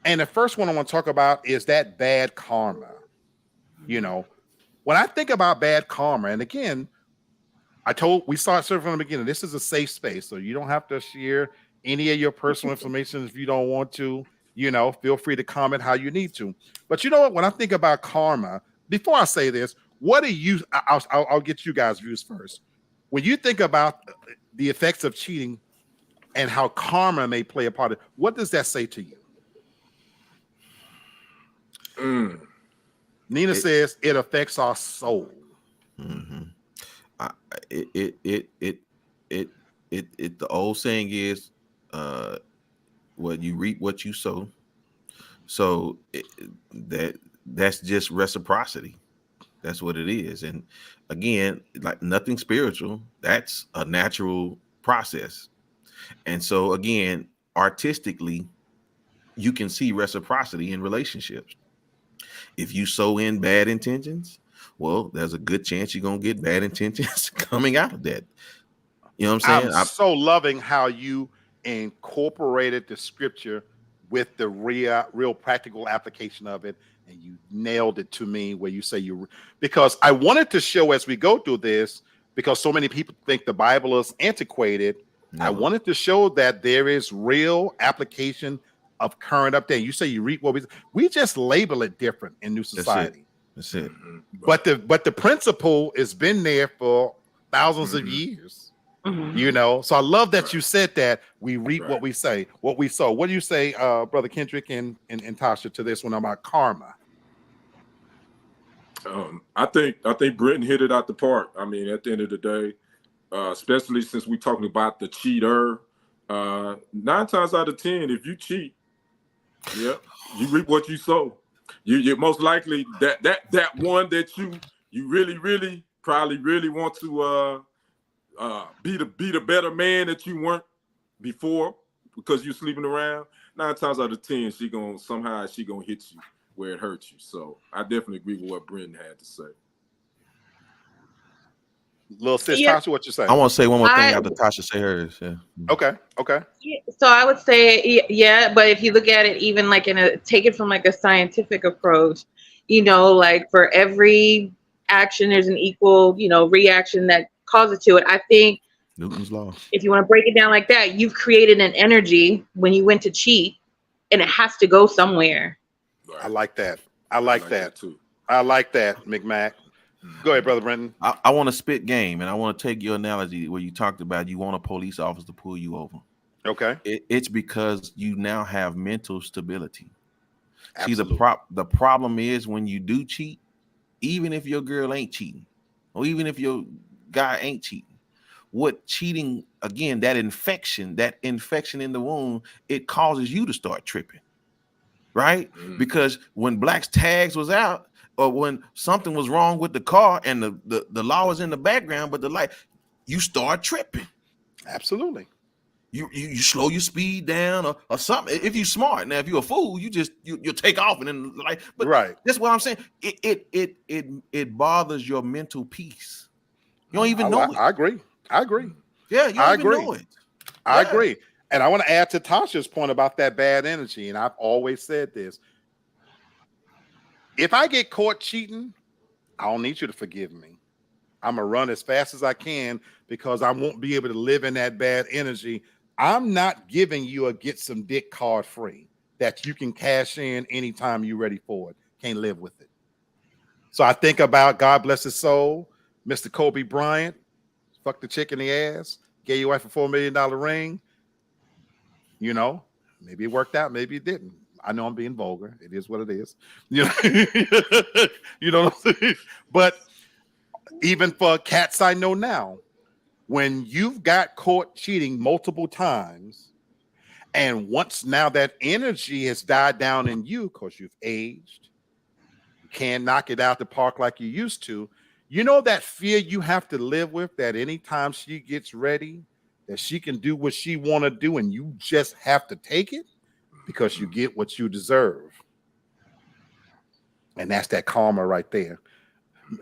And the first one I want to talk about is that bad karma. You know, when I think about bad karma, and again, we started serving from the beginning. This is a safe space, so you don't have to share any of your personal information if you don't want to. You know, feel free to comment how you need to. But you know what? When I think about karma, before I say this, what do you? I'll get you guys' views first. When you think about the effects of cheating and how karma may play a part of it, what does that say to you? Nina says it affects our soul. Mm-hmm. The old saying is, well, you reap what you sow. So that's just reciprocity. That's what it is. And again, like nothing spiritual, that's a natural process. And so again, artistically, you can see reciprocity in relationships. If you sow in bad intentions, well, there's a good chance you're gonna get bad intentions coming out of that. You know what I'm saying? I'm so loving how you incorporated the scripture with the real practical application of it, and you nailed it to me where you say because I wanted to show as we go through this, because so many people think the Bible is antiquated. No. I wanted to show that there is real application of current update. You say you reap what we just label it different in New Society. That's it. But the principle has been there for thousands of years. You know, so I love that you said that we reap what we say, what we sow. What do you say, Brother Kendrick and Tasha, to this one about karma? I think Britton hit it out the park. I mean, at the end of the day, especially since we're talking about the cheater, 9 times out of 10, if you cheat, you reap what you sow. You're most likely that one that you really probably really want to be the better man that you weren't before because you're sleeping around. 9 times out of 10, she gonna hit you where it hurts you. So I definitely agree with what Brendan had to say. Little sis, Tasha, what you say? I want to say one more thing after Tasha say hers. Yeah. Okay. Yeah, so I would say, yeah, but if you look at it, even like take it from like a scientific approach, you know, like for every action, there's an equal, you know, reaction that causes to it. I think Newton's law. If you want to break it down like that, you've created an energy when you went to cheat, and it has to go somewhere. Right. I like that. I like that too. I like that, McMack. Go ahead, Brother Brenton. I want to spit game, and I want to take your analogy where you talked about you want a police officer to pull you over. Okay. It's because you now have mental stability. Absolutely. See, the problem is when you do cheat, even if your girl ain't cheating, or even if your guy ain't cheating, what cheating, again, that infection in the wound, it causes you to start tripping, right? Because when Black's tags was out, or when something was wrong with the car and the law was in the background, but the light, you start tripping. Absolutely. You slow your speed down or something. If you're smart, now if you're a fool, you'll take off and then like. But right. That's what I'm saying. It bothers your mental peace. You don't even know it. I agree. Yeah, you don't even know it. I agree. And I want to add to Tasha's point about that bad energy. And I've always said this. If I get caught cheating, I don't need you to forgive me. I'm going to run as fast as I can because I won't be able to live in that bad energy. I'm not giving you a get some dick card free that you can cash in anytime you're ready for it. Can't live with it. So I think about, God bless his soul, Mr. Kobe Bryant, fucked the chick in the ass, gave your wife a $4 million ring. You know, maybe it worked out, maybe it didn't. I know I'm being vulgar. It is what it is. You know, you know what I'm saying? But even for cats I know now, when you've got caught cheating multiple times, and once now that energy has died down in you because you've aged, you can't knock it out the park like you used to, you know that fear you have to live with, that anytime she gets ready, that she can do what she want to do, and you just have to take it because you get what you deserve. And that's that karma right there.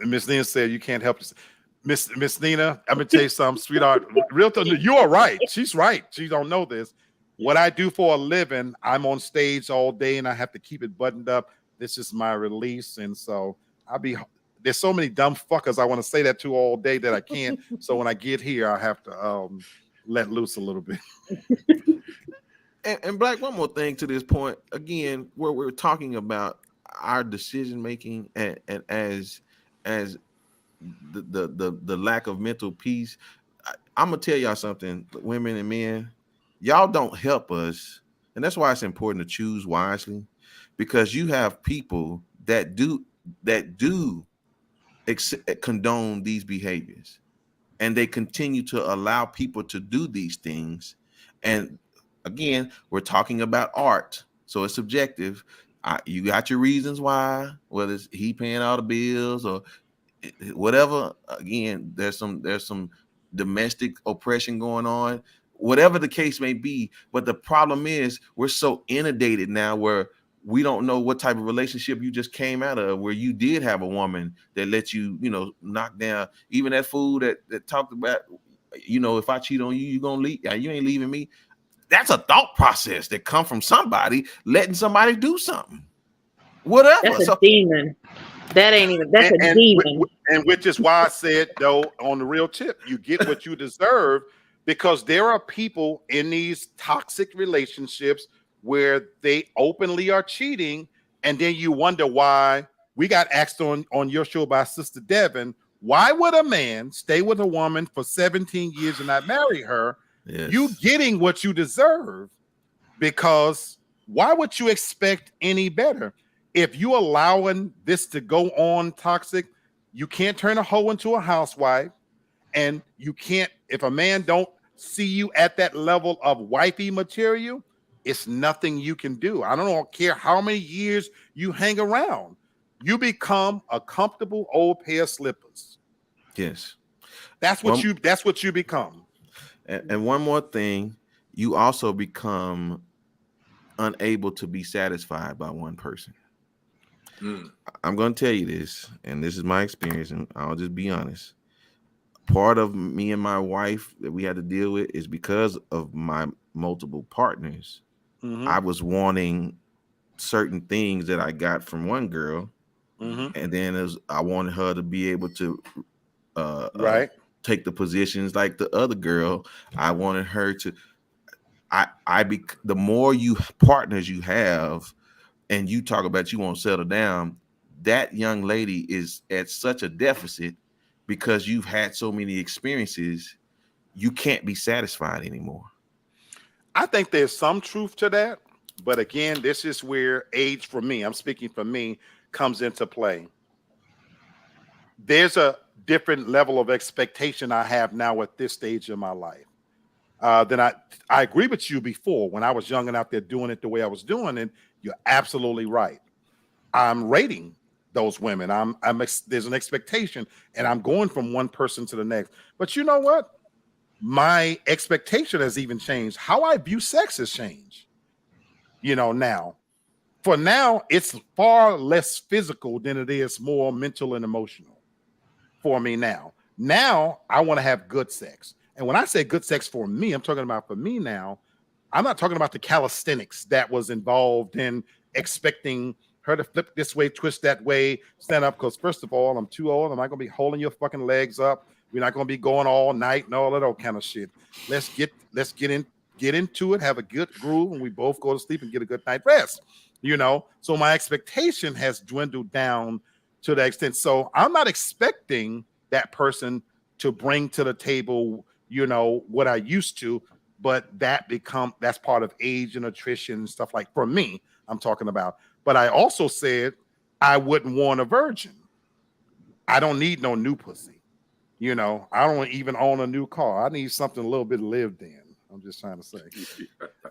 Miss Lynn said you can't help yourself. Miss Nina, I'm gonna tell you something, sweetheart. You are right. She's right. She don't know this. What I do for a living, I'm on stage all day and I have to keep it buttoned up. This is my release, and so there's so many dumb fuckers I want to say that to all day that I can't. So when I get here, I have to let loose a little bit. And Black, one more thing to this point. Again, where we're talking about our decision making and as the lack of mental peace. I'm gonna tell y'all something, women and men, y'all don't help us, and that's why it's important to choose wisely, because you have people that do condone these behaviors, and they continue to allow people to do these things. And again, we're talking about art, so it's subjective. You got your reasons why, whether it's he paying all the bills or whatever. Again, there's some domestic oppression going on, whatever the case may be. But the problem is we're so inundated now where we don't know what type of relationship you just came out of, where you did have a woman that let you, knock down even that fool that talked about, if I cheat on you, you're gonna leave. You ain't leaving me. That's a thought process that come from somebody letting somebody do something. Whatever. That's a demon. That's a demon. And which is why I said, though, on the real tip, you get what you deserve, because there are people in these toxic relationships where they openly are cheating, and then you wonder why. We got asked on your show by Sister Devin, why would a man stay with a woman for 17 years and not marry her? Yes. You getting what you deserve, because why would you expect any better? If you allowing this to go on toxic, you can't turn a hoe into a housewife, and you can't, if a man don't see you at that level of wifey material, it's nothing you can do. I don't care how many years you hang around. You become a comfortable old pair of slippers. Yes. That's what you become. And one more thing, you also become unable to be satisfied by one person. I'm going to tell you this, and this is my experience, and I'll just be honest. Part of me and my wife that we had to deal with is because of my multiple partners. Mm-hmm. I was wanting certain things that I got from one girl, and then I wanted her to be able to take the positions like the other girl. I wanted her to. The more partners you have, and you talk about you won't settle down, that young lady is at such a deficit because you've had so many experiences, you can't be satisfied anymore. I think there's some truth to that, but again, this is where age, for me, I'm speaking for me, comes into play. There's a different level of expectation I have now at this stage in my life. Then I agree with you before when I was young and out there doing it the way I was doing it. You're absolutely right. I'm rating those women. There's an expectation, and I'm going from one person to the next. But you know what? My expectation has even changed. How I view sex has changed. Now. For now, it's far less physical than it is more mental and emotional for me now. Now, I want to have good sex. And when I say good sex for me, I'm talking about for me now. I'm not talking about the calisthenics that was involved in expecting her to flip this way, twist that way, stand up. Because first of all, I'm too old. I'm not going to be holding your fucking legs up. We're not going to be going all night and all that kind of shit. Let's get into it, have a good groove, and we both go to sleep and get a good night rest. So my expectation has dwindled down to that extent. So I'm not expecting that person to bring to the table, what I used to, but that's part of age and attrition and stuff like, for me, I'm talking about. But I also said I wouldn't want a virgin. I don't need no new pussy. I don't even own a new car. I need something a little bit lived in. I'm just trying to say.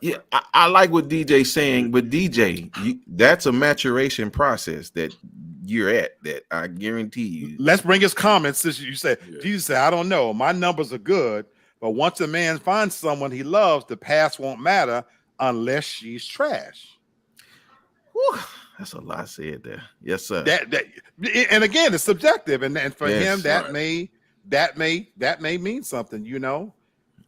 Yeah, I like what DJ's saying, but DJ, that's a maturation process that you're at, that I guarantee you. Let's bring his comments. Since you said, Jesus said, I don't know, my numbers are good, but once a man finds someone he loves, the past won't matter unless she's trash. Whew, that's a lot said there. Yes, sir. And again, it's subjective, and for him that may that may mean something, you know.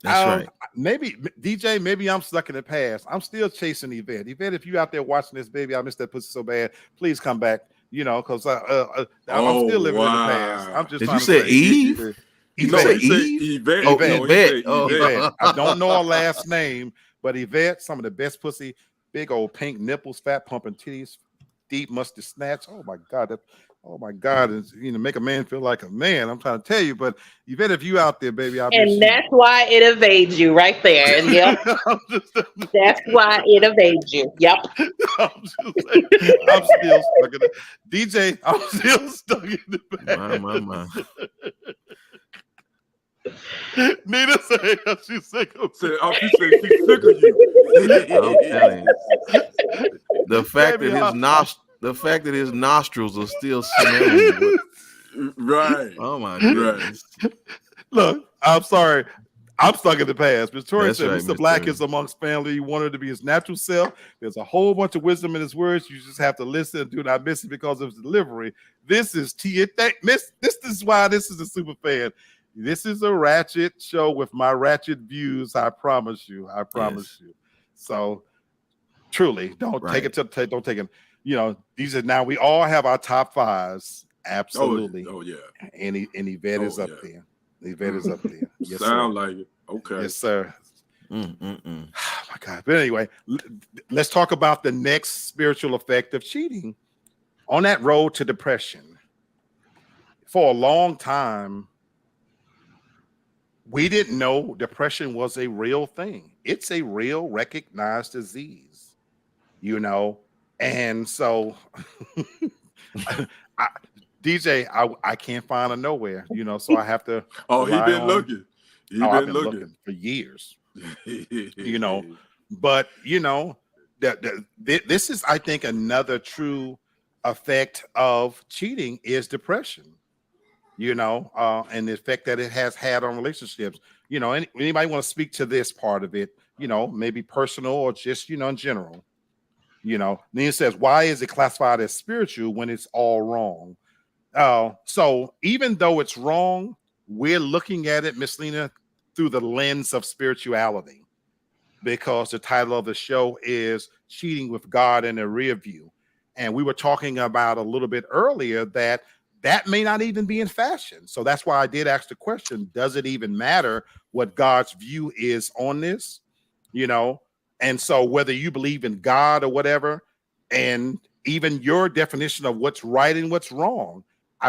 That's right. Maybe DJ, maybe I'm stuck in the past. I'm still chasing Yvette. Yvette, if you out there watching this, baby, I miss that pussy so bad. Please come back. You know, because I'm still living in the past. I'm just Did trying you to say say Eve? Yvette. No, he said Eve? Yvette. Oh, No, he Yvette. said Oh. Yvette. Yvette. I don't know her last name, but Yvette, some of the best pussy, big old pink nipples, fat pumping titties, deep musty snatch. Oh my God, and you know, make a man feel like a man. I'm trying to tell you, but Yvette, if you out there, baby, I'll And that's why it evades you right there. Yep. That's why it evades you. Yep. I'm still stuck in the DJ. I'm still stuck in the past. My. Nina said she's sick of She said she's sick of you. I'm telling you. The fact Baby, that his nostrils are still smelling. Right. Oh my goodness. Look, I'm sorry. I'm stuck in the past. Miss Tori That's said right, Mr. Miss Black Tori. is amongst family. He wanted to be his natural self. There's a whole bunch of wisdom in his words. You just have to listen and do not miss it because of his delivery. This is This is why this is a super fan. This is a ratchet show with my ratchet views. I promise you. I promise you. So truly, don't take it. You know, these are now we all have our top fives. Absolutely. Oh yeah. And Yvette is up there. Yvette is up there. Yes, Sound sir. like it. Okay. Yes, sir. Mm. Oh my God. But anyway, let's talk about the next spiritual effect of cheating on that road to depression. For a long time, we didn't know depression was a real thing. It's a real recognized disease, you know. And so DJ, I can't find a nowhere, you know, so I have to. He been looking. I've been looking for years, you know. But you know, this is, I think, another true effect of cheating is depression. You know, and the effect that it has had on relationships. You know, anybody want to speak to this part of it? You know, maybe personal or just in general. You know, Nina says, why is it classified as spiritual when it's all wrong? So even though it's wrong, we're looking at it, Miss Lena, through the lens of spirituality, because the title of the show is Cheating with God in a Rearview. And we were talking about a little bit earlier that may not even be in fashion. So that's why I did ask the question, does it even matter what God's view is on this? You know, and so whether you believe in God or whatever, and even your definition of what's right and what's wrong,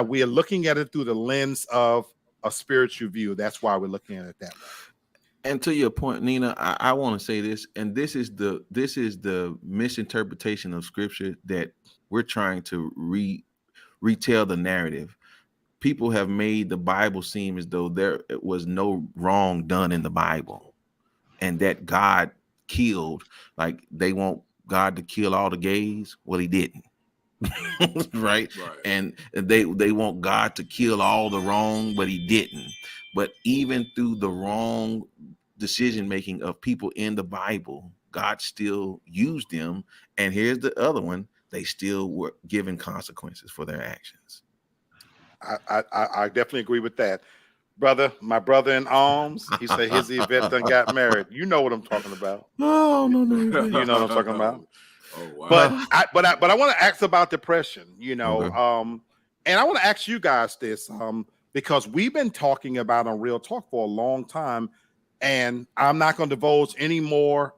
we are looking at it through the lens of a spiritual view. That's why we're looking at it that way. And to your point, Nina, I want to say this, and this is the misinterpretation of scripture that we're trying to retell the narrative. People have made the Bible seem as though there was no wrong done in the Bible, and that God killed, like they want God to kill all the gays. Well, he didn't. right. And they want God to kill all the wrong, but he didn't. But even through the wrong decision making of people in the Bible, God still used them. And here's the other one, they still were given consequences for their actions. I definitely agree with that. Brother, my brother in arms, he said his Yvette done got married. You know what I'm talking about. No. You know what I'm talking about. Oh, wow. But I want to ask about depression, you know, Okay. and I want to ask you guys this, because we've been talking about on Real Talk for a long time, and I'm not going to divulge any more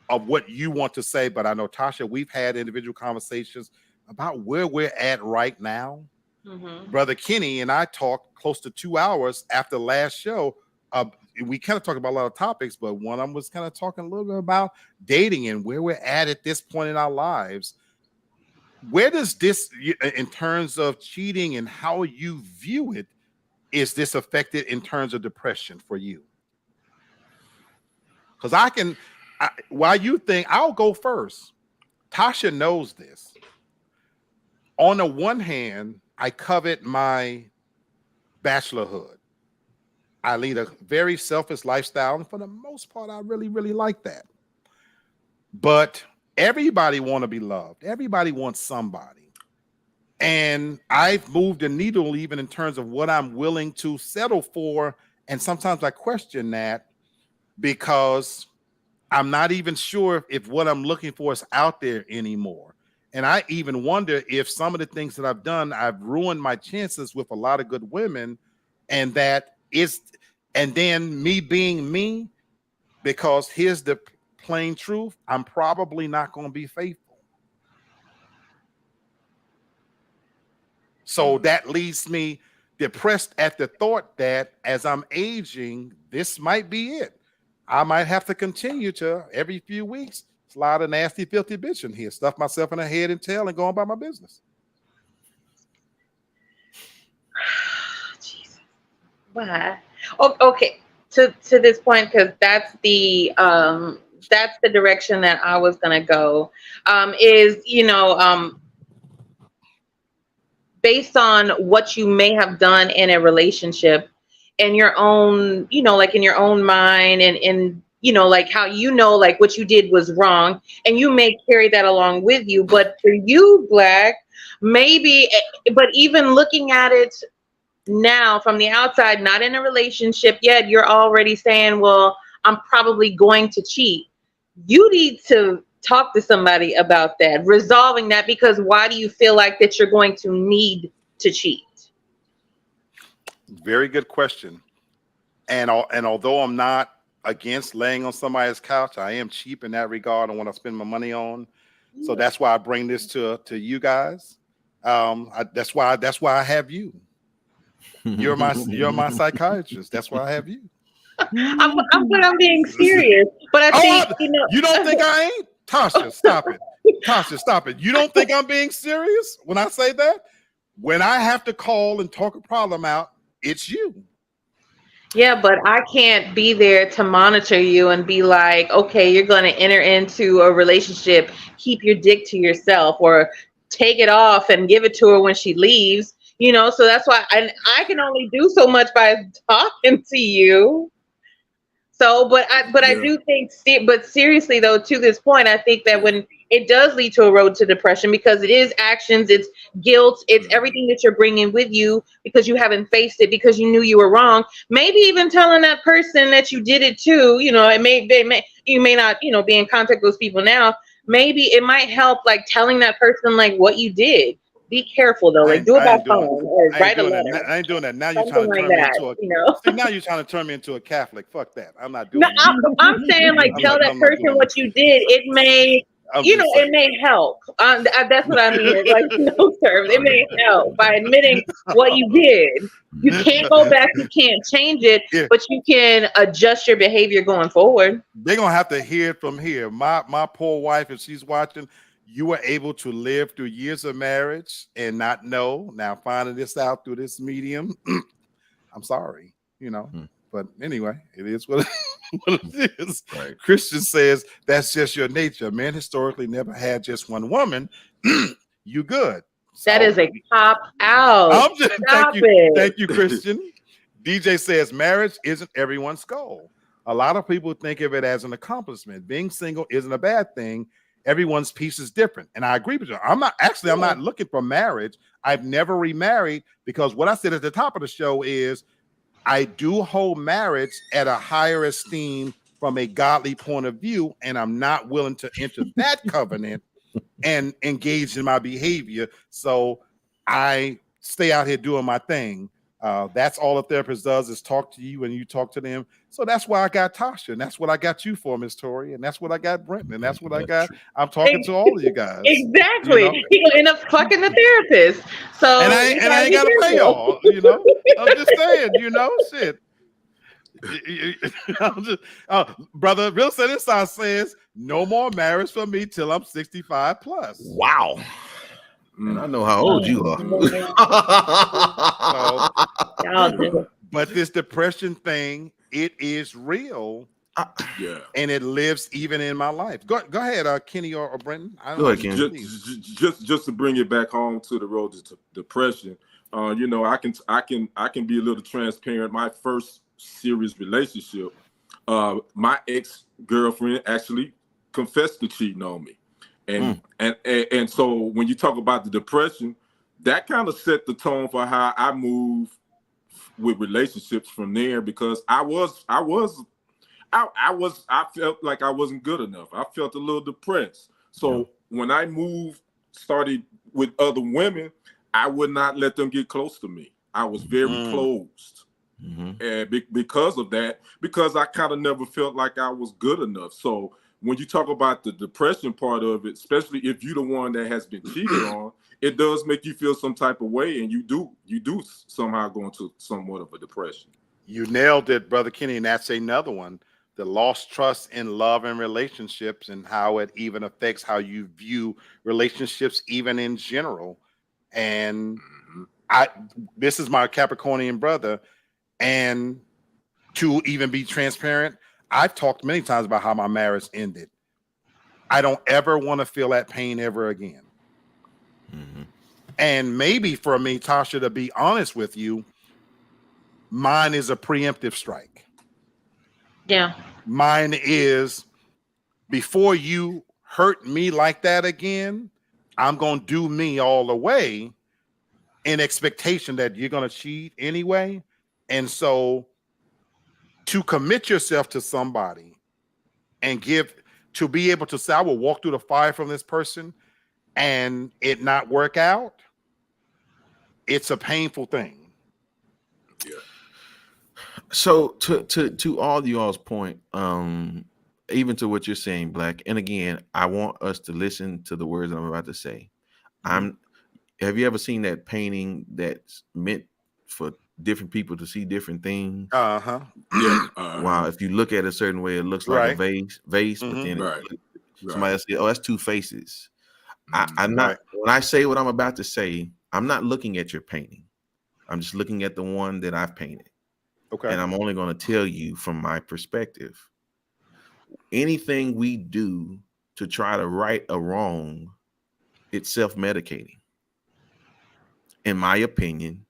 of what you want to say, but I know, Tasha, we've had individual conversations about where we're at right now. Mm-hmm. Brother Kenny and I talked close to 2 hours after the last show. We kind of talked about a lot of topics, but one of them was kind of talking a little bit about dating and where we're at this point in our lives. Where does this, in terms of cheating and how you view it, is this affected in terms of depression for you? Because while you think, I'll go first. Tasha knows this. On the one hand, I covet my bachelorhood. I lead a very selfish lifestyle, and for the most part, I really, really like that. But everybody want to be loved. Everybody wants somebody. And I've moved the needle even in terms of what I'm willing to settle for. And sometimes I question that because I'm not even sure if what I'm looking for is out there anymore. And I even wonder if some of the things that I've done, I've ruined my chances with a lot of good women. And then me being me, because here's the plain truth, I'm probably not going to be faithful. So that leaves me depressed at the thought that as I'm aging, this might be it. I might have to continue to every few weeks slide a nasty, filthy bitch in here, stuff myself in the head and tail, and go on about my business. Jesus. Why? Oh, okay. To this point, because that's the direction that I was gonna go. Is based on what you may have done in a relationship and your own, like in your own mind and like how like what you did was wrong and you may carry that along with you. But for you, Black, maybe, but even looking at it now from the outside, not in a relationship yet, you're already saying, well, I'm probably going to cheat. You need to talk to somebody about that, resolving that, because why do you feel like that you're going to need to cheat? Very good question. And although I'm not against laying on somebody's couch, I am cheap in that regard on what I spend my money on. So that's why I bring this to you guys. That's why I have you. You're my psychiatrist. That's why I have you. I'm being serious, but I think you don't think I ain't? Tasha, stop it. Tasha, stop it. You don't think I'm being serious when I say that? When I have to call and talk a problem out, it's you. Yeah, but I can't be there to monitor you and be like, okay, you're going to enter into a relationship, keep your dick to yourself, or take it off and give it to her when she leaves. So that's why I can only do so much by talking to you. So, but I do think, but seriously though, to this point, I think that when it does lead to a road to depression, because it is actions, it's guilt, it's everything that you're bringing with you because you haven't faced it, because you knew you were wrong. Maybe even telling that person that you did it too. You may not, be in contact with those people now. Maybe it might help, like telling that person like what you did. Be careful though, like do it by phone or write a letter. I ain't doing that. Now you're Something trying to turn me into See, now you're trying to turn me into a Catholic. Fuck that. I'm not doing that. I'm saying like tell that person what you did. It may, it may help. That's what I mean. Like it may help by admitting what you did. You can't go back. You can't change it, but you can adjust your behavior going forward. They're gonna have to hear it from here. My poor wife, if she's watching. You were able to live through years of marriage and not know. Now finding this out through this medium, I'm sorry, But anyway, it is what it is. Right. Christian says that's just your nature. Men historically never had just one woman. You good. So, that is a cop out. Thank you, Christian. DJ says marriage isn't everyone's goal. A lot of people think of it as an accomplishment. Being single isn't a bad thing. Everyone's piece is different. And I agree with you. I'm not looking for marriage. I've never remarried because what I said at the top of the show is I do hold marriage at a higher esteem from a godly point of view. And I'm not willing to enter that covenant and engage in my behavior. So I stay out here doing my thing. That's all a therapist does is talk to you and you talk to them. So that's why I got Tasha, and that's what I got you for, Miss Tori, and that's what I got Brenton, and that's what I got. I'm talking to all of you guys. Exactly. He gonna end up fucking the therapist. So and I ain't gotta pay y'all. I'm just saying. Shit. Brother, Real Estate Inside says no more marriage for me till I'm 65 plus. Wow. And I know how old you are. But this depression thing, it is real. And it lives even in my life. Go ahead, Kenny or Brenton. Go ahead, Kenny. Just to bring it back home to the road to depression. I can be a little transparent. My first serious relationship, my ex-girlfriend actually confessed to cheating on me. And so when you talk about the depression, that kind of set the tone for how I move with relationships from there, because I felt like I wasn't good enough. I felt a little depressed. So when I started with other women, I would not let them get close to me. I was very closed. And because of that, because I kind of never felt like I was good enough. So when you talk about the depression part of it, especially if you're the one that has been cheated on, it does make you feel some type of way, and you do somehow go into somewhat of a depression. You nailed it, Brother Kenny, and that's another one. The lost trust in love and relationships, and how it even affects how you view relationships, even in general. And this is my Capricornian brother, and to even be transparent, I've talked many times about how my marriage ended. I don't ever want to feel that pain ever again. And maybe for me, Tasha, to be honest with you, mine is a preemptive strike. Yeah. Mine is, before you hurt me like that again, I'm going to do me all the way in expectation that you're going to cheat anyway. And so to commit yourself to somebody and to be able to say, I will walk through the fire from this person and it not work out, it's a painful thing. Yeah. So to all you all's point, even to what you're saying, Black, and again, I want us to listen to the words I'm about to say. Have you ever seen that painting that's meant for different people to see different things? Yeah. Wow, if you look at it a certain way, it looks like a vase, but then somebody else says, oh, that's two faces. I'm not, when I say what I'm about to say, I'm not looking at your painting. I'm just looking at the one that I've painted. Okay. And I'm only going to tell you from my perspective. Anything we do to try to right a wrong, it's self-medicating. In my opinion,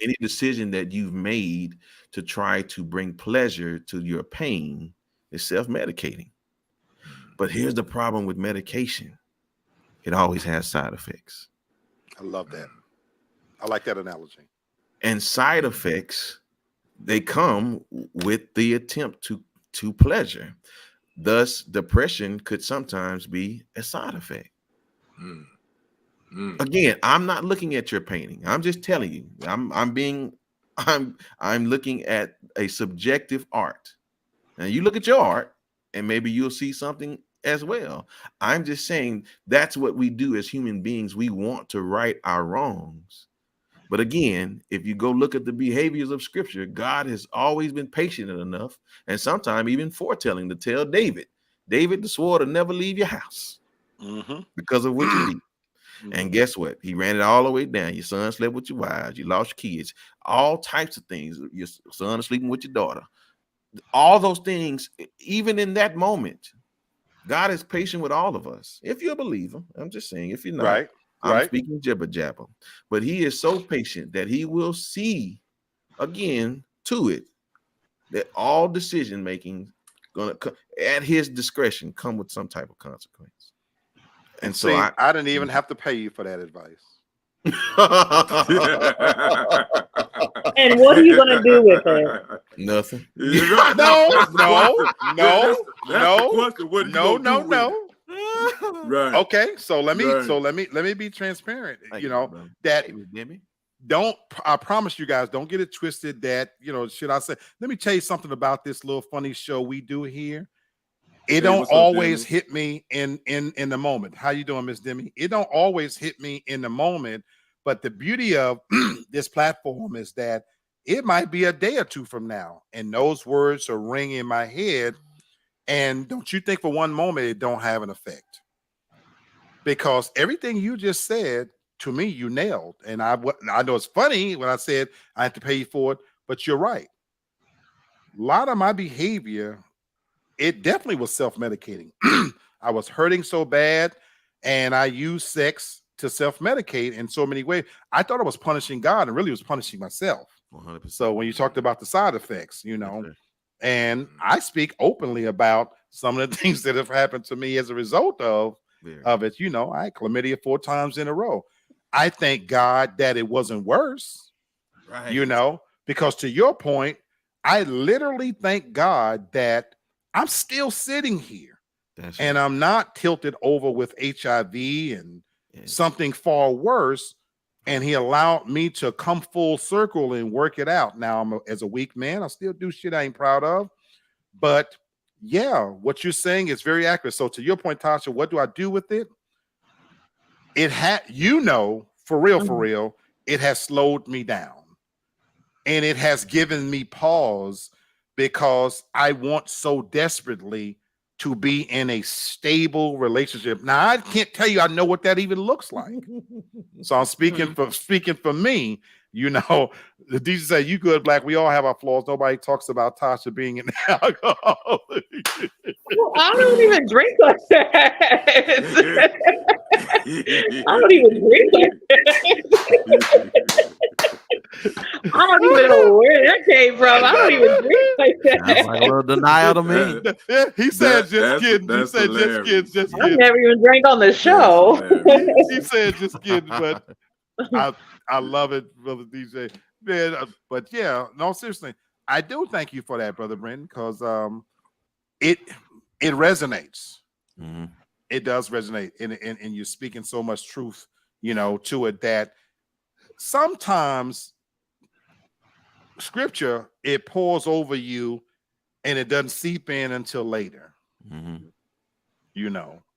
any decision that you've made to try to bring pleasure to your pain is self-medicating. But here's the problem with medication. It always has side effects. I love that. I like that analogy. And side effects, they come with the attempt to pleasure. Thus, depression could sometimes be a side effect. Again, I'm not looking at your painting. I'm just telling you. I'm looking at a subjective art. Now you look at your art, and maybe you'll see something as well. I'm just saying that's what we do as human beings. We want to right our wrongs. But again, if you go look at the behaviors of Scripture, God has always been patient enough, and sometimes even foretelling, to tell David swore to never leave your house because of what you did. And guess what? He ran it all the way down. Your son slept with your wives. You lost your kids. All types of things. Your son is sleeping with your daughter. All those things, even in that moment, God is patient with all of us. If you're a believer, I'm just saying, if you're not, I'm speaking jibber jabber. But he is so patient that he will see, again, to it, that all decision making gonna at his discretion come with some type of consequence. And so I didn't even have to pay you for that advice. And what are you gonna do with it? Nothing. No. Right. Okay, so let me be transparent. I promise you guys, don't get it twisted that, should I say, let me tell you something about this little funny show we do here. It don't always hit me in the moment. How you doing, Miss Demi? It don't always hit me in the moment, but the beauty of this platform is that it might be a day or two from now, and those words are ringing in my head. And don't you think for one moment it don't have an effect? Because everything you just said, to me, you nailed. And I know it's funny when I said I have to pay you for it, but you're right. A lot of my behavior, it definitely was self-medicating. I was hurting so bad, and I used sex to self-medicate in so many ways. I thought I was punishing God, and really was punishing myself. 100%. So when you talked about the side effects, and I speak openly about some of the things that have happened to me as a result of it. I had chlamydia 4 times in a row. I thank God that it wasn't worse, Right. you know, because to your point, I literally thank God that I'm still sitting here That's and right. I'm not tilted over with HIV and Yes. something far worse. And he allowed me to come full circle and work it out. Now, as a weak man, I still do shit I ain't proud of. But yeah, what you're saying is very accurate. So to your point, Tasha, what do I do with it? It had, for real, it has slowed me down. And it has given me pause because I want so desperately to be in a stable relationship. Now, I can't tell you I know what that even looks like. So I'm speaking for me. The DJ said, "You good, Black? We all have our flaws. Nobody talks about Tasha being an alcoholic." Well, I don't even drink like that. I don't even drink like that. I don't even know where that came from. I don't even drink like Sounds like a little denial to me. He said, "Just kidding." He That's said, "Just kidding, hilarious. just I've kidding." never even drank on the show. He said, "Just kidding," but I love it, brother DJ. Man, but yeah, no, seriously, I do thank you for that, brother Brenton, because it resonates. Mhm. It does resonate, and you're speaking so much truth, to it that sometimes scripture it pours over you and it doesn't seep in until later. Mhm.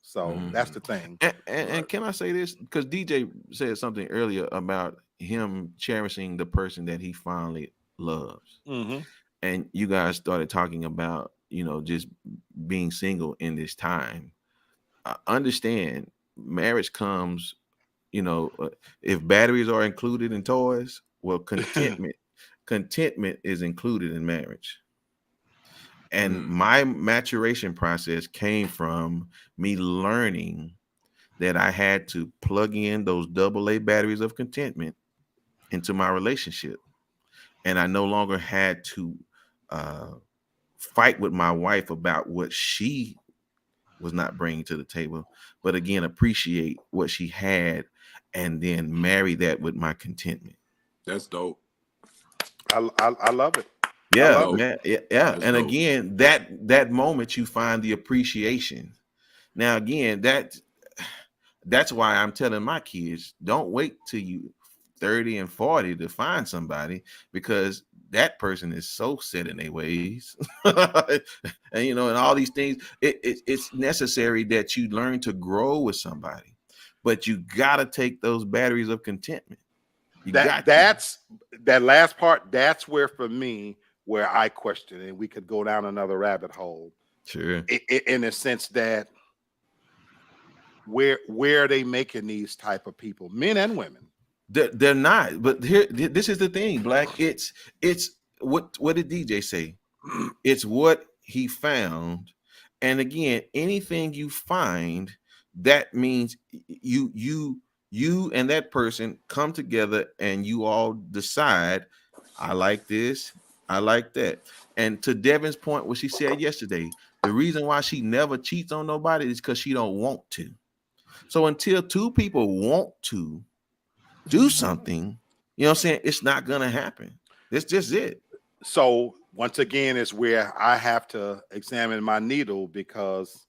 So that's the thing. And can I say this? Because DJ said something earlier about him cherishing the person that he finally loves. Mm-hmm. And you guys started talking about, just being single in this time. I understand marriage comes, if batteries are included in toys, well, contentment is included in marriage. And my maturation process came from me learning that I had to plug in those AA batteries of contentment into my relationship. And I no longer had to fight with my wife about what she was not bringing to the table, but again, appreciate what she had and then marry that with my contentment. That's dope. I love it. Yeah, dope. man. Yeah. That's And dope. again, that moment you find the appreciation. Now, again, that's why I'm telling my kids, don't wait till you 30 and 40 to find somebody, because that person is so set in their ways. And and all these things, it's necessary that you learn to grow with somebody, but you gotta take those batteries of contentment. That's that last part. That's where, for me, where I question, and we could go down another rabbit hole. Sure. In a sense that where are they making these type of people, men and women? They're not. But this is the thing, Black. It's what did DJ say? It's what he found. And again, anything you find, that means you and that person come together and you all decide, I like this, I like that. And to Devin's point, what she said yesterday, the reason why she never cheats on nobody is because she don't want to. So until two people want to do something, you know what I'm saying, it's not gonna happen. It's just it. So once again, is where I have to examine my needle, because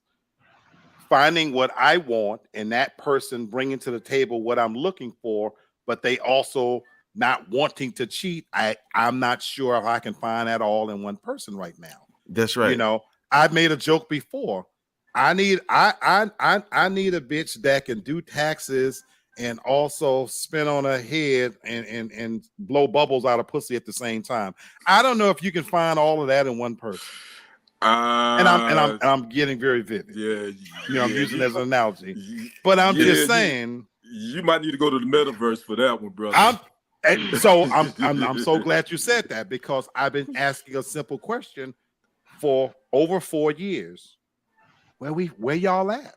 finding what I want and that person bringing to the table what I'm looking for, but they also not wanting to cheat, I'm not sure if I can find that all in one person right now. That's right. I've made a joke before. I need a bitch that can do taxes and also spin on her head and blow bubbles out of pussy at the same time. I don't know if you can find all of that in one person. And I'm getting very vivid. Yeah, I'm using it as an analogy. But I'm just saying, you might need to go to the metaverse for that one, brother. I'm so glad you said that, because I've been asking a simple question for over 4 years. Where y'all at?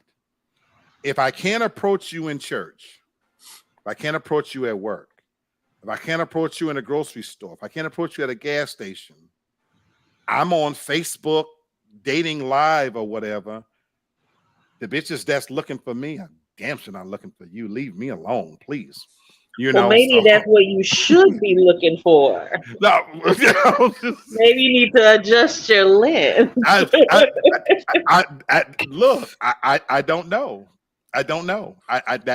If I can't approach you in church, if I can't approach you at work, if I can't approach you in a grocery store, if I can't approach you at a gas station, I'm on Facebook, dating live or whatever. The bitches that's looking for me, Damn, not looking for you. Leave me alone, please. You Well, know, maybe so, that's what you should be looking for. no, you know, Maybe you need to adjust your lens. look, I don't know. I don't know.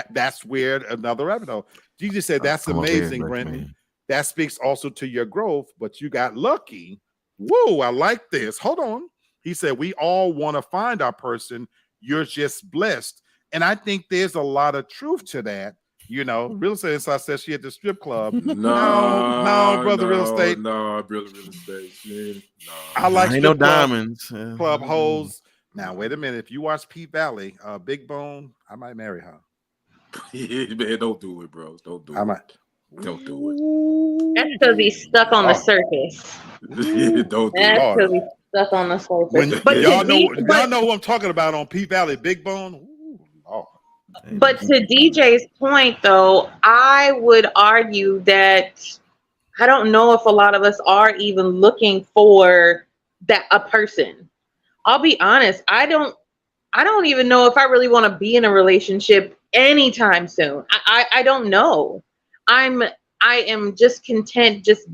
That's weird. Another rabbit hole. Jesus said, "That's I'm a very amazing, blessed Brenton. man. That speaks also to your growth, but you got lucky." Whoa, I like this. Hold on. He said, "We all want to find our person. You're just blessed," and I think there's a lot of truth to that. You know, real estate inside says she at the strip club. No, brother, real estate. No, brother, real estate. I like Ain't no strip club. diamonds. Club hoes. Now, wait a minute. If you watch Pete Valley, Big Bone, I might marry her. Man, don't do it, bro. Don't do I it. might. Don't do That's because he's stuck on the Oh. surface. it. Don't do That's it. Lord. because he's stuck on the surface. When But y'all to know, D- but- y'all know who I'm talking about on Pete Valley, Big Bone. Ooh, Lord. But to DJ's point, though, I would argue that I don't know if a lot of us are even looking for that a person. I'll be honest, I don't even know if I really want to be in a relationship anytime soon. I don't know. I am just content just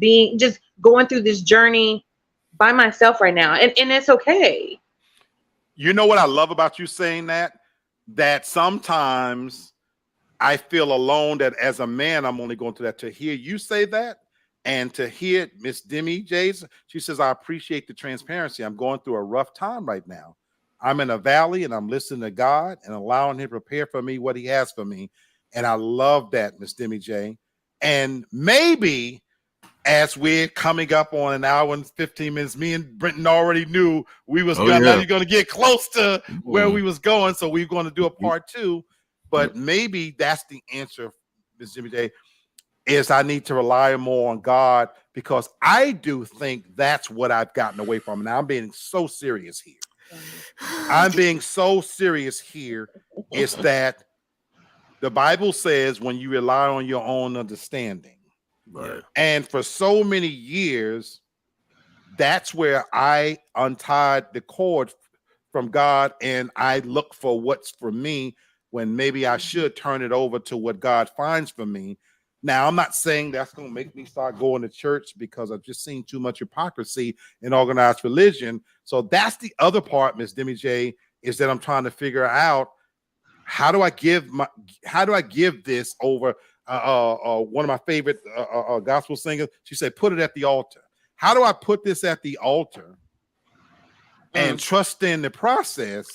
going through this journey by myself right now. And it's okay. You know what I love about you saying that? That sometimes I feel alone, that as a man, I'm only going through that. To hear you say that, and to hear Miss Demi Jays, she says, "I appreciate the transparency. I'm going through a rough time right now. I'm in a valley and I'm listening to God and allowing him to prepare for me what he has for me." And I love that, Miss Demi J. And maybe as we're coming up on an hour and 15 minutes, me and Brenton already knew we was going to get close to where we was going. So we're going to do a part 2. But maybe that's the answer, Ms. Jimmy J, is I need to rely more on God, because I do think that's what I've gotten away from. Now I'm being so serious here. Is that the Bible says when you rely on your own understanding. Right. And for so many years, that's where I untied the cord from God, and I look for what's for me when maybe I should turn it over to what God finds for me. Now, I'm not saying that's going to make me start going to church, because I've just seen too much hypocrisy in organized religion. So that's the other part, Miss Demi J, is that I'm trying to figure out how do I give this over. One of my favorite gospel singers, she said, "Put it at the altar." How do I put this at the altar and trust in the process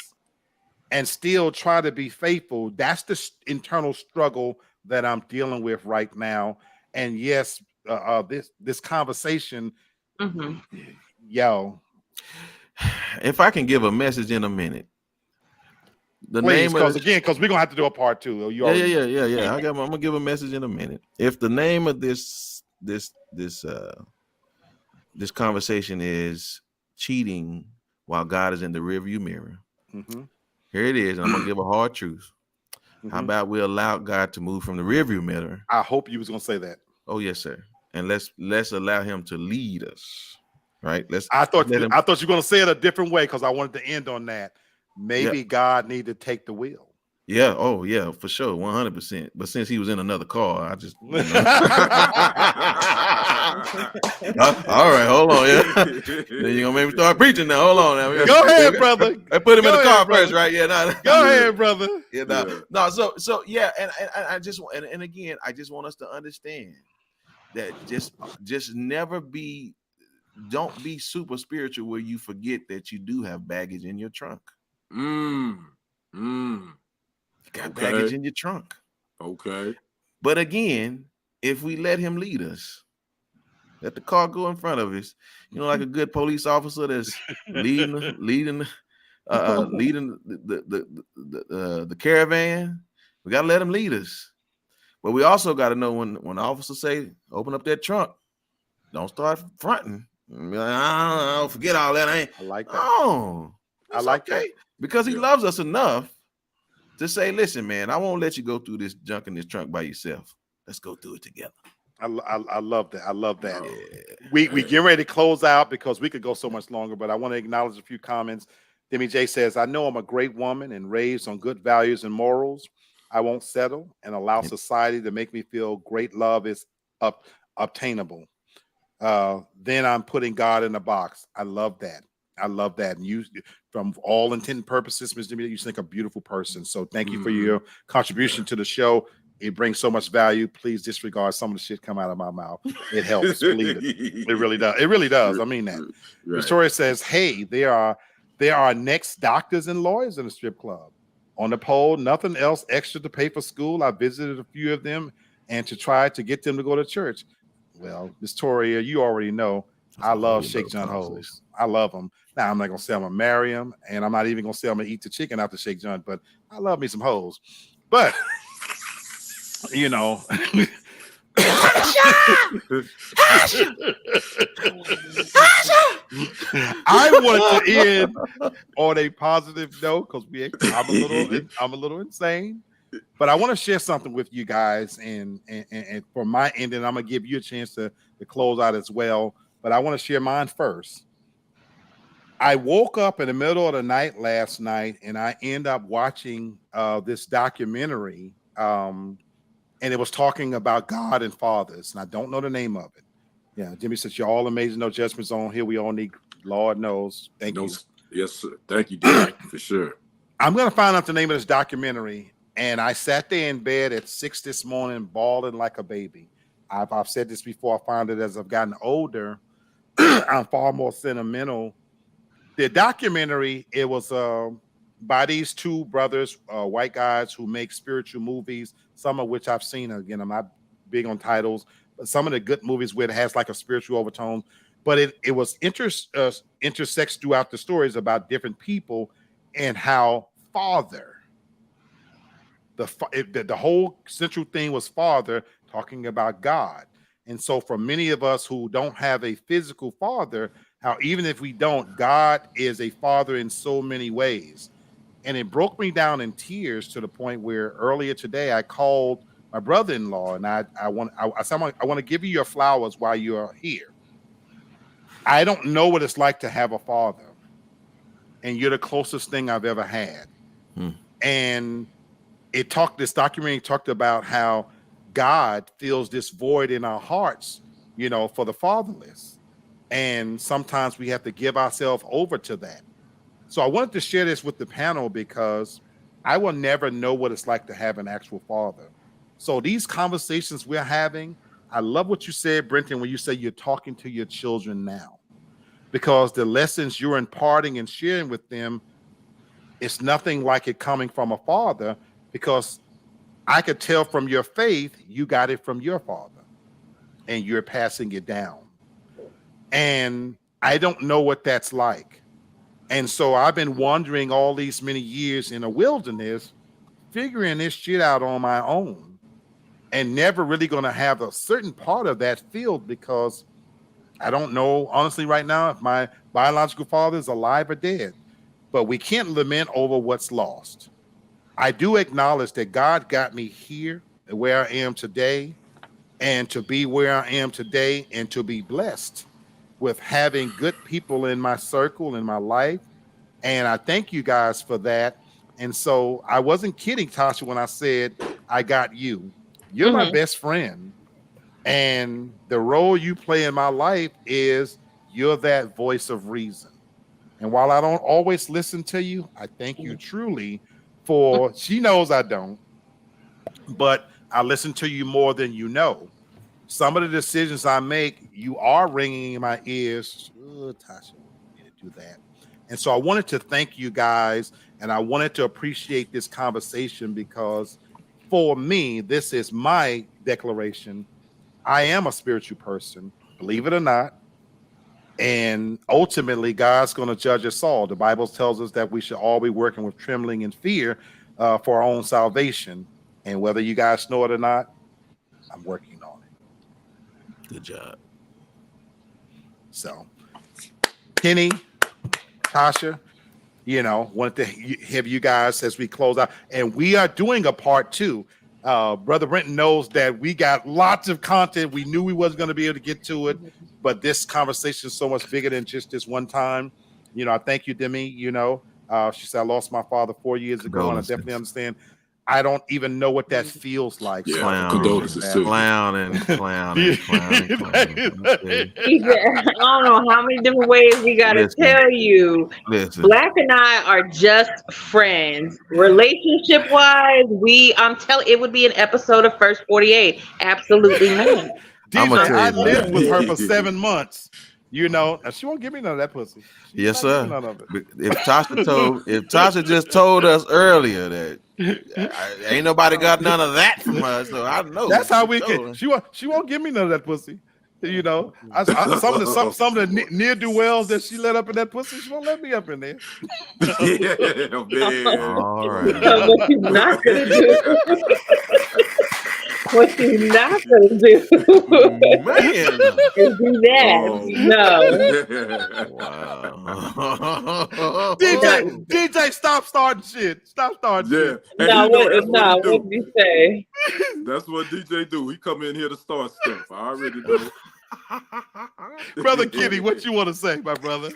and still try to be faithful? That's the internal struggle that I'm dealing with right now. And yes, this conversation, yo. If I can give a message in a minute. Please, because we're gonna have to do a part 2. Yeah. I'm gonna give a message in a minute. If the name of this conversation is cheating while God is in the rearview mirror, here it is. And I'm gonna give a hard truth. How about we allow God to move from the rearview mirror? I hope you was gonna say that. Oh yes, sir. And let's allow Him to lead us. Right. I thought you were gonna say it a different way, because I wanted to end on that. Maybe God need to take the wheel. Yeah. Oh, yeah, for sure. 100%. But since he was in another car, I just, all right, hold on. Yeah. Then you're going to make me start preaching now. Hold on. Now. Go ahead, brother. I put him in the car first, right? Yeah. Go ahead, brother. Yeah. No. So yeah. And I just, and again, I just want us to understand that just never don't be super spiritual where you forget that you do have baggage in your trunk. You got baggage in your trunk. Okay. But again, if we let him lead us, let the car go in front of us, like a good police officer that's leading the caravan, we gotta let him lead us. But we also got to know when the officer say, "Open up that trunk," don't start fronting. I don't forget all that. I like that. Oh, I like that. Because he loves us enough to say, "Listen, man, I won't let you go through this junk in this trunk by yourself. Let's go through it together." I love that. I love that. Yeah. We get ready to close out because we could go so much longer, but I want to acknowledge a few comments. Demi J says, "I know I'm a great woman and raised on good values and morals. I won't settle and allow society to make me feel great love is obtainable. Then I'm putting God in a box. I love that. I love that. And you, from all intent and purposes, Mr. Media, you think a beautiful person. So thank you for your contribution to the show. It brings so much value. Please disregard some of the shit come out of my mouth. It helps. Believe it. It really does. It really does. I mean that. Right. Victoria says, hey, there are next doctors and lawyers in the strip club. On the poll, nothing else extra to pay for school. I visited a few of them and to try to get them to go to church. Well, Victoria, you already know I love Shake John hoes. I love them. Now, I'm not going to say I'm going to marry them, and I'm not even going to say I'm going to eat the chicken after Shake John, but I love me some hoes. But, you know. I want to end on a positive note because I'm a little insane, but I want to share something with you guys, and for my end, and I'm gonna give you a chance to close out as well. But I want to share mine first. I woke up in the middle of the night last night, and I end up watching this documentary, and it was talking about God and fathers, and I don't know the name of it. Yeah, Jimmy says you're all amazing. No judgments on here. We all need, Lord knows. Thank you. Yes, sir. Thank you, Derek, for sure. I'm gonna find out the name of this documentary, and I sat there in bed at 6 this morning, bawling like a baby. I've said this before. I found it as I've gotten older, I'm far more sentimental. The documentary, it was by these two brothers, white guys who make spiritual movies, some of which I've seen. Again, I'm not big on titles, but some of the good movies where it has like a spiritual overtone. But it was intersects throughout the stories about different people and how father, the whole central thing was father, talking about God. And so for many of us who don't have a physical father, how even if we don't, God is a father in so many ways. And it broke me down in tears to the point where earlier today I called my brother-in-law and I want to give you your flowers while you're here. I don't know what it's like to have a father, and you're the closest thing I've ever had. And this documentary talked about how God fills this void in our hearts, you know, for the fatherless. And sometimes we have to give ourselves over to that. So I wanted to share this with the panel because I will never know what it's like to have an actual father. So these conversations we're having, I love what you said, Brenton, when you say you're talking to your children now, because the lessons you're imparting and sharing with them, it's nothing like it coming from a father, because I could tell from your faith, you got it from your father and you're passing it down. And I don't know what that's like. And so I've been wandering all these many years in a wilderness, figuring this shit out on my own, and never really going to have a certain part of that field because I don't know, honestly, right now, if my biological father is alive or dead. But we can't lament over what's lost. I do acknowledge that God got me here and where I am today, and to be where I am today, and to be blessed with having good people in my circle, in my life. And I thank you guys for that. And so I wasn't kidding, Tasha, when I said I got you. You're my best friend. And the role you play in my life is you're that voice of reason. And while I don't always listen to you, I thank you truly for, she knows I don't, but I listen to you more than you know. Some of the decisions I make, you are ringing in my ears. Oh, Tasha, you need to do that. And so I wanted to thank you guys, and I wanted to appreciate this conversation because for me, this is my declaration. I am a spiritual person, believe it or not. And ultimately, God's going to judge us all. The Bible tells us that we should all be working with trembling and fear for our own salvation. And whether you guys know it or not, I'm working on it. Good job. So, Kenny, Tasha, you know, wanted to have you guys as we close out. And we are doing a part 2. Brother Brenton knows that we got lots of content. We knew we wasn't going to be able to get to it, but this conversation is so much bigger than just this one time. You know, I thank you, Demi. You know, she said, I lost my father 4 years ago, and I definitely understand. I don't even know what that feels like. Yeah, So I condolences appreciate to you. Clowning. I don't know how many different ways we gotta Listen. tell you. Listen. Black and I are just friends. Relationship wise, I'm telling it would be an episode of First 48. Absolutely not. I'ma DJ, tell I you, lived with her for man. 7 months. You know, and she won't give me none of that pussy. She's Yes, not giving sir. me none of it. But if Tasha just told us earlier that ain't nobody got none of that from her, so I know That's how for we sure. can. She won't give me none of that pussy. You know, some of the near do wells that she let up in that pussy, she won't let me up in there. Yeah, man. All right. So what you not gonna do? What you not gonna do Man. is do that. Oh, No. Wow. DJ, stop starting shit. Stop starting yeah. shit. And No, you know that's what he what do. did you say? That's what DJ do. He come in here to start stuff. I already know. Brother Kitty, what you want to say, my brother?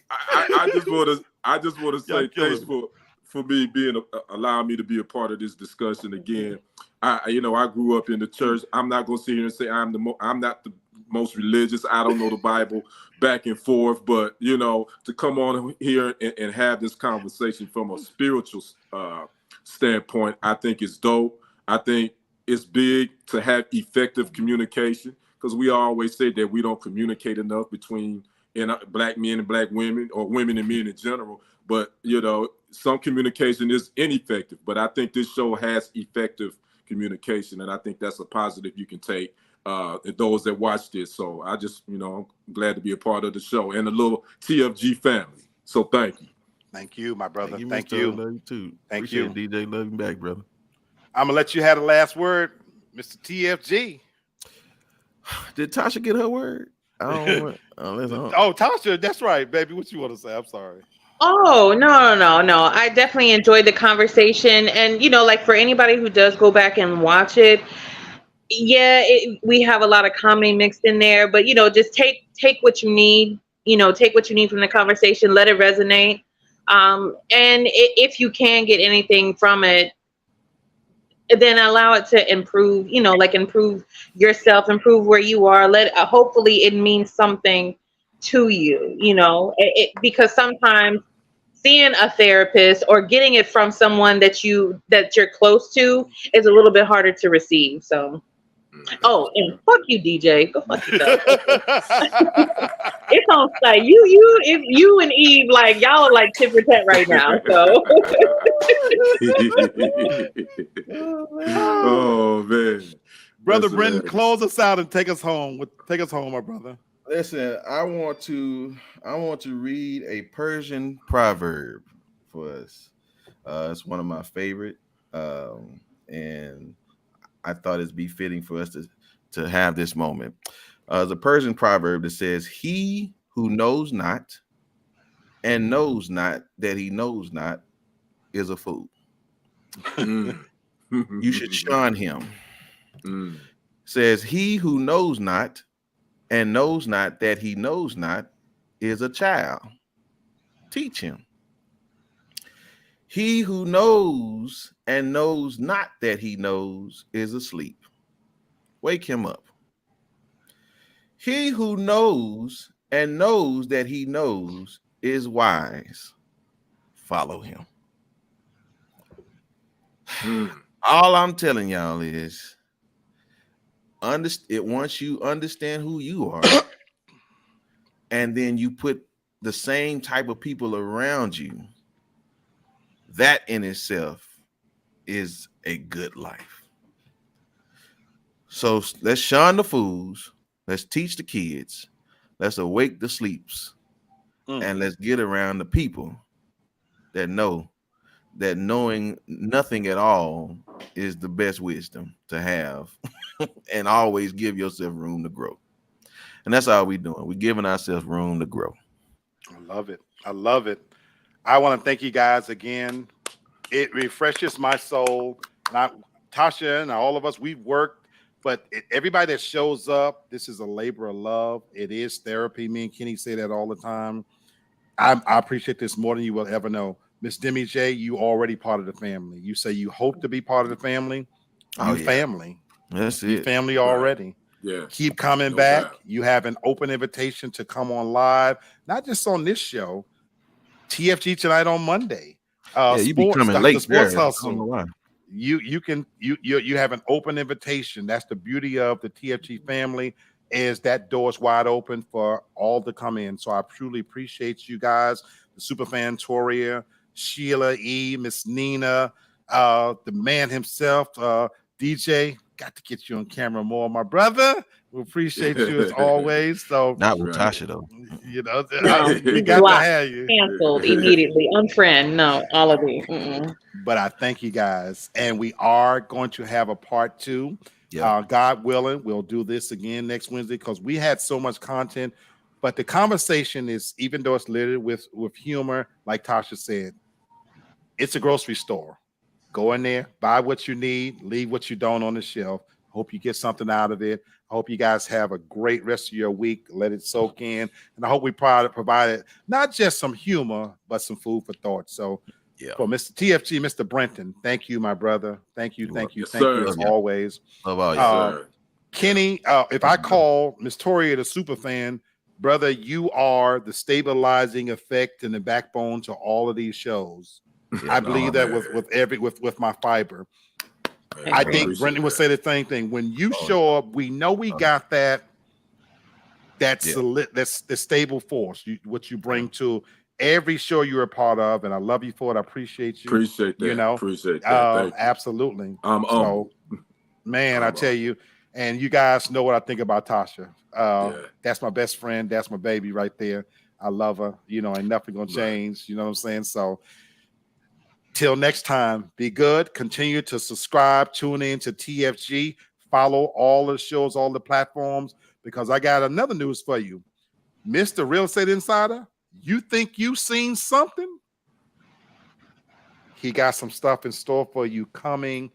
I just want to Y'all say killing thanks me. for me being allowing me to be a part of this discussion again. I grew up in the church. I'm not going to sit here and say I'm not the most religious. I don't know the Bible back and forth, but to come on here and have this conversation from a spiritual standpoint, I think it's dope. I think it's big to have effective communication, because we always say that we don't communicate enough between black men and black women, or women and men in general. But some communication is ineffective. But I think this show has effective communication, and I think that's a positive you can take those that watch this. So I just I'm glad to be a part of the show and the little TFG family. So thank you. Thank you, my brother. Thank Mr. you. Love you too. Thank Appreciate you. it, DJ. Love you back, brother. I'm gonna let you have the last word, Mr. TFG. Did Tasha get her word? I don't want. Oh, Tasha, that's right, baby. What you want to say? I'm sorry. Oh, no. I definitely enjoyed the conversation. And, like for anybody who does go back and watch it, yeah, we have a lot of comedy mixed in there, but, just take what you need, take what you need from the conversation, let it resonate. And if you can get anything from it, then allow it to improve, improve yourself, improve where you are. Hopefully it means something to you, because sometimes seeing a therapist or getting it from someone that you're close to is a little bit harder to receive. So, and fuck you, DJ. Go fuck yourself. It's on site. You and Eve, like y'all are like tit for tat right now. So. Oh man, Brother that's Brendan, hilarious. close us out and take us home. Take us home, my brother. Listen, I want to read a Persian proverb for us. It's one of my favorite, and I thought it'd be fitting for us to have this moment. The Persian proverb that says, "He who knows not and knows not that he knows not is a fool." You should shun him. Says, "He who knows not and knows not that he knows not is a child. Teach him. He who knows and knows not that he knows is asleep. Wake him up. He who knows and knows that he knows is wise. Follow him." All I'm telling y'all is, once you understand who you are, and then you put the same type of people around you, that in itself is a good life. So let's shun the fools, let's teach the kids, let's awake the sleeps, and let's get around the people that know that knowing nothing at all is the best wisdom to have, and always give yourself room to grow. And that's all we're doing. We're giving ourselves room to grow. I love it. I love it. I want to thank you guys again. It refreshes my soul. Tasha and all of us, we've worked, but everybody that shows up, this is a labor of love. It is therapy. Me and Kenny say that all the time. I appreciate this more than you will ever know. Miss Demi J, you already part of the family. You say you hope to be part of the family. Oh, You yeah. family. That's You it. family already. Yeah. Keep coming No back. doubt. You have an open invitation to come on live, not just on this show, TFG tonight on Monday. Yeah, you be Sports, coming the late Sports there. I don't know Hustle. why. You have an open invitation. That's the beauty of the TFG family, is that door's wide open for all to come in. So I truly appreciate you guys, the Superfan Toria, Sheila E, Miss Nina, the man himself, DJ. Got to get you on camera more, my brother. We appreciate you as always. So Not with Right. Tasha though. you know, No, we he's got to blocked. have you. Canceled immediately. Unfriend. No, all of you. Mm-mm. But I thank you guys, and we are going to have a part 2. Yeah. God willing, we'll do this again next Wednesday because we had so much content. But the conversation is, even though it's littered with humor, like Tasha said, it's a grocery store. Go in there, buy what you need, leave what you don't on the shelf. Hope you get something out of it. I hope you guys have a great rest of your week. Let it soak in. And I hope we provided not just some humor, but some food for thought. So Yeah. for Mr. TFG, Mr. Brenton, thank you, my brother. Thank you, You're thank you, welcome. thank Yes, you sir. as Yeah. always. Love all Yes, y'all. sir. Kenny, if I call Miss Toria the super fan, brother, you are the stabilizing effect and the backbone to all of these shows. Yeah, I no, believe man. that with my fiber. Man, I agree. think appreciate Brenton would that. say the same thing. When you Oh, show up, we know we got that Yeah. that's the stable force, what you bring to every show you're a part of, and I love you for it. I appreciate you. Appreciate that. You know, Appreciate that. Thank you. absolutely. I'm humble. Man, I I'm tell you, and you guys know what I think about Tasha. Yeah. That's my best friend. That's my baby right there. I love her. You know, ain't nothing gonna Right. change. You know what I'm saying? So till next time, be good. Continue to subscribe, tune in to TFG, follow all the shows, all the platforms, because I got another news for you. Mr. Real Estate Insider, you think you seen something? He got some stuff in store for you coming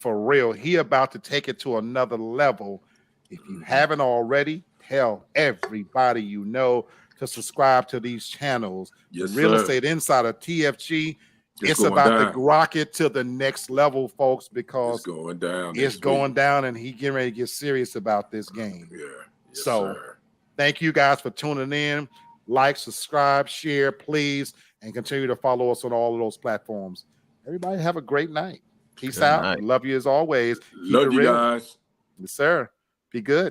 for real. He about to take it to another level. If you haven't already, tell everybody you know to subscribe to these channels. Yes, The Real sir. Estate Insider, TFG. It's going about to down. rock it to the next level, folks, It's because going down. it's next week. going down, and he getting ready to get serious about this game. Yeah. Yes, So, sir. thank you guys for tuning in. Like, subscribe, share, please, and continue to follow us on all of those platforms. Everybody have a great night. Peace Good out. night. Love you as always. Keep Love it you real. guys. Yes, sir. Be good.